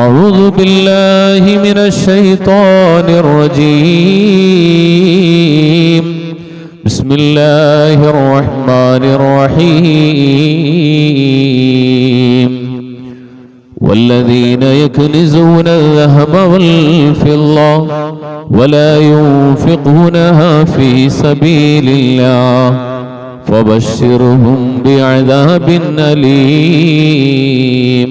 أعوذ بالله من الشيطان الرجيم. بسم الله الرحمن الرحيم. والذين يكنزون الذهب والفضة ولا ينفقونها في سبيل الله فبشرهم بعذاب أليم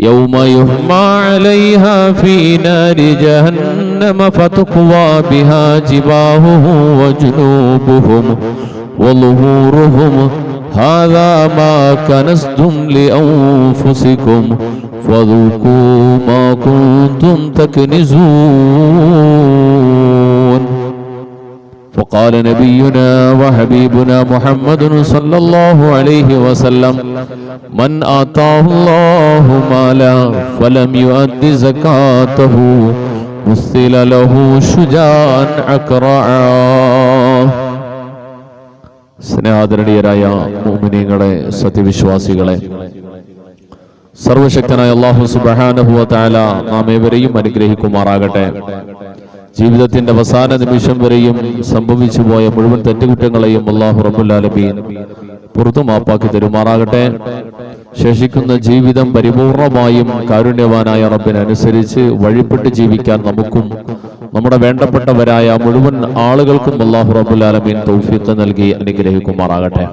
يوم يحمى عليها في نار جهنم فتقوى بها جباههم وجنوبهم وظهورهم هذا ما كنزتم لأنفسكم فذوقوا ما كنتم تكنزون. فقال نبينا وحبيبنا محمد صلى الله عليه وسلم: من آتاه الله مالا فلم يؤد زكاته مثل له شجاعا أكرعا. സ്നേഹാദരണീയരായ മുഅ്മിനീങ്ങളെ, സത്യവിശ്വാസികളെ, സർവശക്തനായ അല്ലാഹു സുബ്ഹാനഹു വ തആല നാം ഏവരെയും അനുഗ്രഹിക്കുമാറാകട്ടെ. ജീവിതത്തിന്റെ അവസാന നിമിഷം വരെയും സംഭവിച്ചു പോയ മുഴുവൻ തെറ്റുകുറ്റങ്ങളെയും അല്ലാഹു റബ്ബുൽ ആലമീൻ പുറത്തു മാപ്പാക്കി തരുമാറാകട്ടെ. ശേഷിക്കുന്ന ജീവിതം പരിപൂർണമായും കാരുണ്യവാനായ റബ്ബിനനുസരിച്ച് വഴിപ്പെട്ട് ജീവിക്കാൻ നമുക്കും നമ്മുടെ വേണ്ടപ്പെട്ടവരായ മുഴുവൻ ആളുകൾക്കും അല്ലാഹു റബ്ബുൽ ആലമീൻ തൗഫീഖ് നൽകി അനുഗ്രഹിക്കുമാറാകട്ടെ.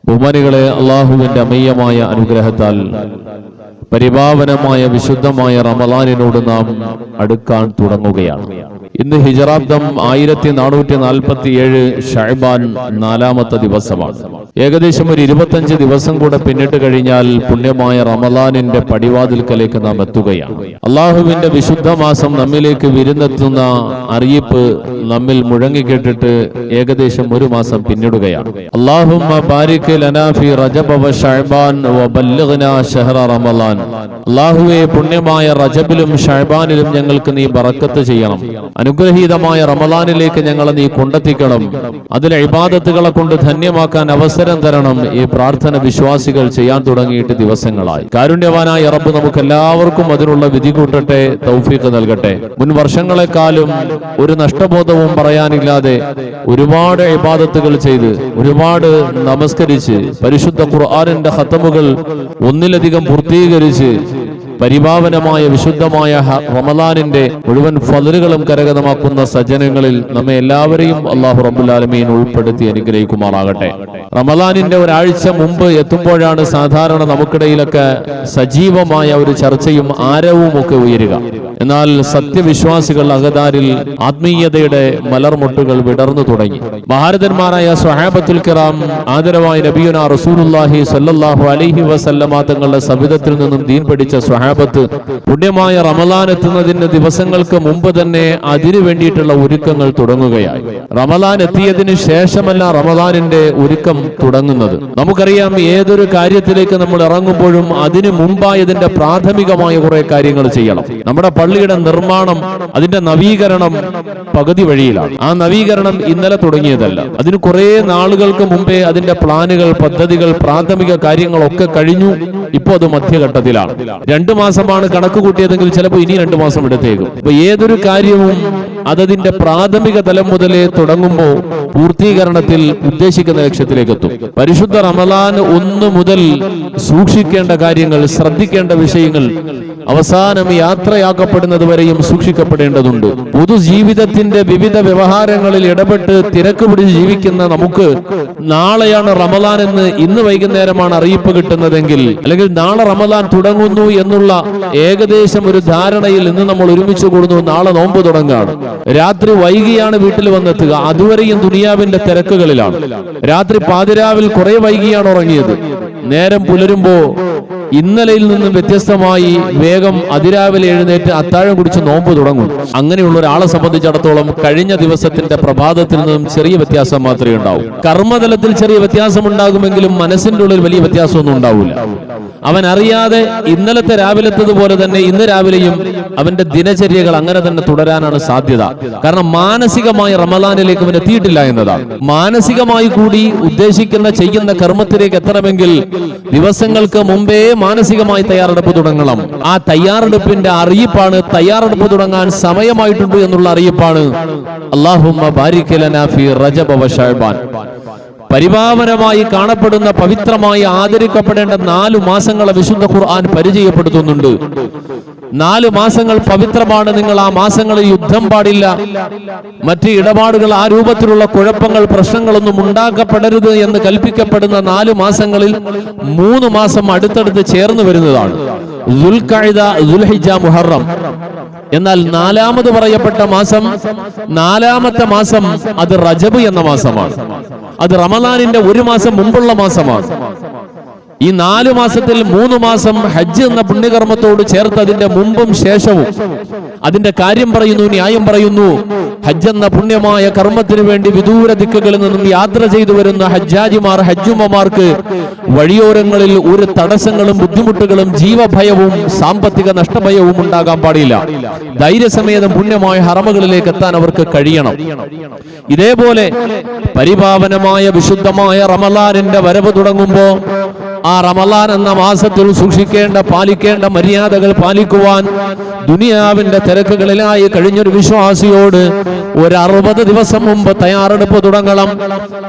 ബഹുമാനികളെ, അല്ലാഹുവിന്റെ അമേയമായ അനുഗ്രഹത്താൽ പരിപാവനമായ വിശുദ്ധമായ റമളാനിനോട് നാം അടുക്കാൻ തുടങ്ങുകയാണ്. ഇന്ന് ഹിജറാബ്ദം 1447 ശഅബാൻ 4-ാമത്തെ ദിവസമാണ്. ഏകദേശം ഒരു 25 ദിവസം കൂടെ പിന്നിട്ട് കഴിഞ്ഞാൽ പുണ്യമായ റമളാനിന്റെ പടിവാതിൽക്കലേക്ക് നാം എത്തുകയാണ്. അള്ളാഹുവിന്റെ വിശുദ്ധ മാസം നമ്മിലേക്ക് വിരുന്നെത്തുന്ന അറിയിപ്പ് നമ്മിൽ മുഴങ്ങിക്കേട്ടിട്ട് ഏകദേശം ഒരു മാസം പിന്നിടുകയാണ്. അല്ലാഹുമ്മ ബാരിക് ലനാ ഫീ റജബ വ ശഅബാൻ വ ബല്ലിഗ്നാ ശഹ്റ റമളാൻ. അല്ലാഹുവേ, പുണ്യമായ റജബിലും ശഅബാനിലും ഞങ്ങൾക്ക് നീ ബറക്കത്ത് ചെയ്യണം. അനുഗ്രഹീതമായ റമളാനിലേക്ക് ഞങ്ങളെ നീ കൊണ്ടെത്തിക്കണം. അതിലെ ഇബാദത്തുകളെ കൊണ്ട് ധന്യമാക്കാൻ അവസരം തരണം. ഈ പ്രാർത്ഥന വിശ്വാസികൾ ചെയ്യാൻ തുടങ്ങിയിട്ട് ദിവസങ്ങളായി. കാരുണ്യവാനായ റബ്ബ് നമുക്ക് എല്ലാവർക്കും അതിനുള്ള വിധി കൂട്ടട്ടെ, തൗഫീഖ് നൽകട്ടെ. മുൻ വർഷങ്ങളെക്കാളും ഒരു നഷ്ടബോധവും പറയാനില്ലാതെ ഒരുപാട് ഇബാദത്തുകൾ ചെയ്ത്, ഒരുപാട് നമസ്കരിച്ച്, പരിശുദ്ധ ഖുർആനിന്റെ ഖതമുകൾ ഒന്നിലധികം പൂർത്തീകരിച്ച് പരിപാവനമായ വിശുദ്ധമായ റമളാനിന്റെ മുഴുവൻ ഫളലുകളും കരഗതമാക്കുന്ന സജ്ജനങ്ങളിൽ നമ്മെ എല്ലാവരെയും അല്ലാഹു റബ്ബുൽ ആലമീൻ ഉൾപ്പെടുത്തി അനുഗ്രഹിക്കുമാറാകട്ടെ. റമളാനിന്റെ ഒരാഴ്ച മുമ്പ് എത്തുമ്പോഴാണ് സാധാരണ നമുക്കിടയിലൊക്കെ സജീവമായ ഒരു ചർച്ചയും ആരവവും ഒക്കെ ഉയരുക. എന്നാൽ സത്യവിശ്വാസികൾ അകതാരിൽ ആത്മീയതയുടെ മലർമൊട്ടുകൾ വിടർന്നു തുടങ്ങി. മഹാരഥന്മാരായ സ്വഹാബത്തുൽ കിറാം, ആദരവായ നബിയുനാ റസൂലുള്ളാഹി സ്വല്ലല്ലാഹു അലൈഹി വസല്ലമ തങ്ങളുടെ സവിധത്തിൽ നിന്നും ദീൻ പഠിച്ച സ്വഹാബത്ത് പുണ്യമായ റമളാൻ എത്തുന്നതിന് ദിവസങ്ങൾക്ക് മുമ്പ് തന്നെ അതിനു വേണ്ടിയിട്ടുള്ള ഒരുക്കങ്ങൾ തുടങ്ങുകയായി. റമളാൻ എത്തിയതിനു ശേഷമല്ല റമളാനിന്റെ ഒരുക്കം തുടങ്ങുന്നത്. നമുക്കറിയാം, ഏതൊരു കാര്യത്തിലേക്ക് നമ്മൾ ഇറങ്ങുമ്പോഴും അതിനു മുമ്പായി അതിന്റെ പ്രാഥമികമായ കുറെ കാര്യങ്ങൾ ചെയ്യണം. നമ്മുടെ പള്ളിയുടെ നിർമ്മാണം, അതിന്റെ നവീകരണം പകുതി വഴിയിലാണ്. ആ നവീകരണം ഇന്നലെ തുടങ്ങിയതല്ല. അതിന് കുറെ നാളുകൾക്ക് മുമ്പേ അതിന്റെ പ്ലാനുകൾ, പദ്ധതികൾ, പ്രാഥമിക കാര്യങ്ങളൊക്കെ കഴിഞ്ഞു. ഇപ്പോ അത് മധ്യഘട്ടത്തിലാണ്. 2 മാസമാണ് കണക്ക് കൂട്ടിയതെങ്കിൽ ചിലപ്പോൾ ഇനി 2 മാസം എടുത്തേക്കും. അപ്പൊ ഏതൊരു കാര്യവും അതതിന്റെ പ്രാഥമിക തലം മുതലേ തുടങ്ങുമ്പോൾ പൂർത്തീകരണത്തിൽ ഉദ്ദേശിക്കുന്ന ലക്ഷ്യത്തിലേക്ക് എത്തും. പരിശുദ്ധ റമളാൻ 1 മുതൽ സൂക്ഷിക്കേണ്ട കാര്യങ്ങൾ, ശ്രദ്ധിക്കേണ്ട വിഷയങ്ങൾ അവസാനം യാത്രയാക്കപ്പെടുന്നത് വരെയും സൂക്ഷിക്കപ്പെടേണ്ടതുണ്ട്. പൊതുജീവിതത്തിന്റെ വിവിധ വ്യവഹാരങ്ങളിൽ ഇടപെട്ട് തിരക്ക് പിടിച്ച് ജീവിക്കുന്ന നമുക്ക് നാളെയാണ് റമളാൻ എന്ന് ഇന്ന് വൈകുന്നേരമാണ് അറിയിപ്പ് കിട്ടുന്നതെങ്കിൽ, അല്ലെങ്കിൽ നാളെ റമളാൻ തുടങ്ങുന്നു എന്നുള്ള ഏകദേശം ഒരു ധാരണയിൽ ഇന്ന് നമ്മൾ ഒരുമിച്ച് കൂടുന്നു, നാളെ നോമ്പ് തുടങ്ങുകയാണ്. രാത്രി വൈകിയാണ് വീട്ടിൽ വന്നെത്തുക. അതുവരെയും ദുനിയാവിന്റെ തിരക്കുകളിലാണ്. രാത്രി പാതിരാവിൽ കുറെ വൈകിയാണ് ഉറങ്ങിയത്. നേരം പുലരുമ്പോ ഇന്നലെയിൽ നിന്നും വ്യത്യസ്തമായി വേഗം അതിരാവിലെ എഴുന്നേറ്റ് അത്താഴം കുടിച്ച് നോമ്പ് തുടങ്ങും. അങ്ങനെയുള്ള ഒരാളെ സംബന്ധിച്ചിടത്തോളം കഴിഞ്ഞ ദിവസത്തിന്റെ പ്രഭാതത്തിൽ നിന്നും ചെറിയ വ്യത്യാസം മാത്രമേ ഉണ്ടാവൂ. കർമ്മതലത്തിൽ ചെറിയ വ്യത്യാസം ഉണ്ടാകുമെങ്കിലും മനസ്സിന്റെ ഉള്ളിൽ വലിയ വ്യത്യാസമൊന്നും ഉണ്ടാവില്ല. അവൻ അറിയാതെ ഇന്നലത്തെ രാവിലത്തതുപോലെ തന്നെ ഇന്ന് രാവിലെയും അവന്റെ ദിനചര്യകൾ അങ്ങനെ തന്നെ തുടരാനാണ് സാധ്യത. കാരണം മാനസികമായ റമളാനിലേക്ക് അവൻ എത്തിയിട്ടില്ല എന്നതാണ്. മാനസികമായി കൂടി ഉദ്ദേശിക്കുന്ന ചെയ്യുന്ന കർമ്മത്തിലേക്ക് എത്തണമെങ്കിൽ ദിവസങ്ങൾക്ക് മുമ്പേ മാനസികമായി തയ്യാറെടുപ്പ് തുടങ്ങണം. ആ തയ്യാറെടുപ്പിന്റെ അറിയിപ്പാണ്, തയ്യാറെടുപ്പ് തുടങ്ങാൻ സമയമായിട്ടുണ്ട് എന്നുള്ള അറിയിപ്പാണ് അല്ലാഹുമ്മ ബാരിക് ലനാ ഫീ റജബ വ ശഅബാൻ. പരിപാവനമായി കാണപ്പെടുന്ന, പവിത്രമായി ആദരിക്കപ്പെടേണ്ട 4 മാസങ്ങളെ വിശുദ്ധ ഖുർആൻ പരിചയപ്പെടുത്തുന്നുണ്ട്. 4 മാസങ്ങൾ പവിത്രമാണ്. നിങ്ങൾ ആ മാസങ്ങളിൽ യുദ്ധം പാടില്ല, മറ്റ് ഇടപാടുകൾ, ആ രൂപത്തിലുള്ള കുഴപ്പങ്ങൾ, പ്രശ്നങ്ങളൊന്നും ഉണ്ടാക്കപ്പെടരുത് എന്ന് കൽപ്പിക്കപ്പെടുന്ന 4 മാസങ്ങളിൽ 3 മാസം അടുത്തടുത്ത് ചേർന്ന് വരുന്നതാണ് ദുൽഖഅദ, ദുൽഹിജ്ജ, മുഹറം. എന്നാൽ 4ാമത് പറയപ്പെട്ട മാസം, 4ാമത്തെ മാസം അത് റജബ് എന്ന മാസമാണ്. അത് റമദാനിന്റെ 1 മാസം മുമ്പുള്ള മാസമാണ്. ഈ 4 മാസത്തിൽ 3 മാസം ഹജ്ജ് എന്ന പുണ്യകർമ്മത്തോട് ചേർത്ത് അതിന്റെ മുമ്പും ശേഷവും അതിന്റെ കാര്യം പറയുന്നു, ന്യായം പറയുന്നു. ഹജ്ജ് എന്ന പുണ്യമായ കർമ്മത്തിന് വേണ്ടി വിദൂര ദിക്കുകളിൽ നിന്നും യാത്ര ചെയ്തു വരുന്ന ഹജ്ജാജിമാർ, ഹജ്ജുമ്മമാർക്ക് വഴിയോരങ്ങളിൽ ഒരു തടസ്സങ്ങളും ബുദ്ധിമുട്ടുകളും ജീവഭയവും സാമ്പത്തിക നഷ്ടഭയവും ഉണ്ടാകാൻ പാടില്ല. ധൈര്യസമേതം പുണ്യമായ ഹറമുകളിലേക്ക് എത്താൻ അവർക്ക് കഴിയണം. ഇതേപോലെ പരിപാവനമായ വിശുദ്ധമായ റമളാനിന്റെ വരവ് തുടങ്ങുമ്പോ ആ റമളാൻ എന്ന മാസത്തിൽ സൂക്ഷിക്കേണ്ട, പാലിക്കേണ്ട മര്യാദകൾ പാലിക്കുവാൻ ദുനിയാവിന്റെ തിരക്കുകളിലായി കഴിഞ്ഞൊരു വിശ്വാസിയോട് ഒരു 60 ദിവസം മുമ്പ് തയ്യാറെടുപ്പ് തുടങ്ങണം.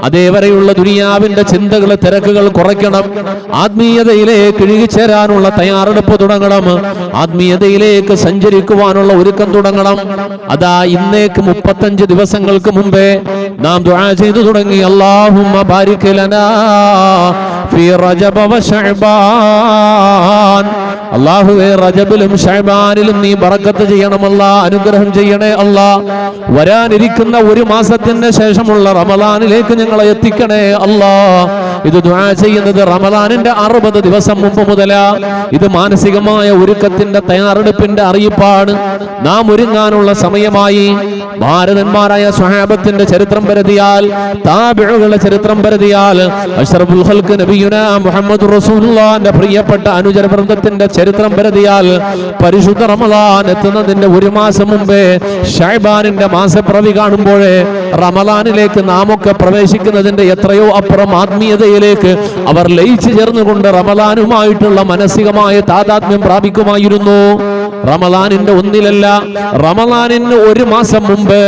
അതേവരെയുള്ള ദുനിയാവിന്റെ ചിന്തകൾ, തിരക്കുകൾ കുറയ്ക്കണം. ആത്മീയതയിലേക്ക് ഇഴുകിച്ചേരാനുള്ള തയ്യാറെടുപ്പ് തുടങ്ങണം. ആത്മീയതയിലേക്ക് സഞ്ചരിക്കുവാനുള്ള ഒരുക്കം തുടങ്ങണം. അതാ ഇന്നേക്ക് 35 ദിവസങ്ങൾക്ക് മുമ്പേ നാം ദുആ ചെയ്തു തുടങ്ങി. അല്ലാഹുമ്മ ബാരിക് ലനാ ഫീ റജബ വ ശഅബാൻ. അല്ലാഹുവേ, റജബിലും ശഅബാനിലും നീ ബറക്കത്ത് ചെയ്യണമല്ലാ, അനുഗ്രഹം ചെയ്യണേ അല്ലാ. വരാനിരിക്കുന്ന 1 മാസത്തിന് ശേഷമുള്ള റമളാനിലേക്ക് ഞങ്ങളെ എത്തിക്കണേ അല്ലാ. ഇത് ദുആ ചെയ്യുന്നത് റമളാനിന്റെ 60 ദിവസം മുമ്പ് മുതലാ. ഇത് മാനസികമായ ഒരുക്കത്തിന്റെ, തയ്യാറെടുപ്പിന്റെ അറിയിപ്പാണ്. നാം ഒരുങ്ങാനുള്ള സമയമായി. ഭാരതന്മാരായ സ്വഹാബത്തിന്റെ ചരിത്രം പരതിയാൽ, താബിഉകളുടെ ചരിത്രം പരതിയാൽ, അഷ്റഫുൽ ഖൽഖ് നബിയുനാ മുഹമ്മദുർ റസൂലുള്ളാഹിന്റെ പ്രിയപ്പെട്ട അനുചര വൃന്ദത്തിന്റെ ചരിത്രം പരതിയാൽ, പരിശുദ്ധ റമളാൻ എത്തുന്നതിന്റെ 1 മാസം മുമ്പേ ശഅബാനിന്റെ മാസപ്പിറവി കാണുമ്പോഴേ റമളാനിലേക്ക് നാമൊക്കെ പ്രവേശിക്കുന്നതിന്റെ എത്രയോ അപ്പുറം ആത്മീയതയിലേക്ക് അവർ ലയിച്ചു ചേർന്നുകൊണ്ട് റമളാനുമായിട്ടുള്ള മാനസികമായ താദാത്മ്യം പ്രാപിക്കുമായിരുന്നു. റമളാനിന്റെ 1-ലല്ല, റമളാനിന് 1 മാസം മുമ്പ്,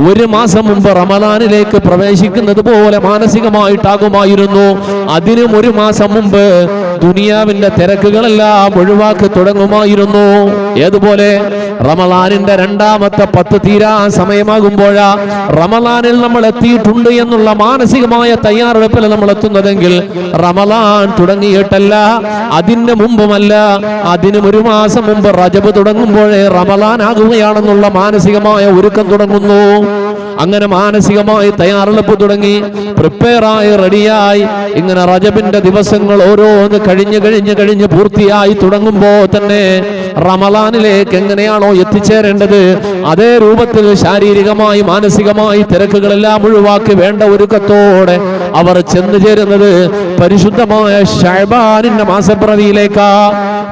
1 മാസം മുമ്പ് റമളാനിലേക്ക് പ്രവേശിക്കുന്നത് പോലെ മാനസികമായിട്ടാകുമായിരുന്നു. അതിനും 1 മാസം മുമ്പ് ദുനിയാവിന്റെ തിരക്കുകളെല്ലാം ഒഴിവാക്കി തുടങ്ങുമായിരുന്നു. ഏതുപോലെ റമളാനിന്റെ 2ാമത്തെ 10 തീരാൻ സമയമാകുമ്പോഴാ റമളാനിൽ നമ്മൾ എത്തിയിട്ടുണ്ട് എന്നുള്ള മാനസികമായ തയ്യാറെടുപ്പിൽ നമ്മൾ എത്തുന്നതെങ്കിൽ റമളാൻ തുടങ്ങിയിട്ടല്ല, അതിന് മുമ്പുമല്ല, അതിനും 1 മാസം മുമ്പ് റജബ് തുടങ്ങുമ്പോഴേ റമളാൻ ആകുകയാണെന്നുള്ള മാനസികമായ ഒരുക്കം തുടങ്ങുന്നു. അങ്ങനെ മാനസികമായി തയ്യാറെടുപ്പ് തുടങ്ങി, പ്രിപ്പയറായി, റെഡിയായി. ഇങ്ങനെ റജബിന്റെ ദിവസങ്ങൾ ഓരോന്ന് കഴിഞ്ഞ് പൂർത്തിയായി തുടങ്ങുമ്പോ തന്നെ റമളാനിലേക്ക് എങ്ങനെയാണോ എത്തിച്ചേരേണ്ടത് അതേ രൂപത്തിൽ ശാരീരികമായി, മാനസികമായി തിരക്കുകളെല്ലാം ഒഴിവാക്കി വേണ്ട ഒരുക്കത്തോടെ അവർ ചെന്നു ചേരുന്നത് പരിശുദ്ധമായ ശഅബാനിന്റെ മാസപ്പിറവിയിലേക്കാ.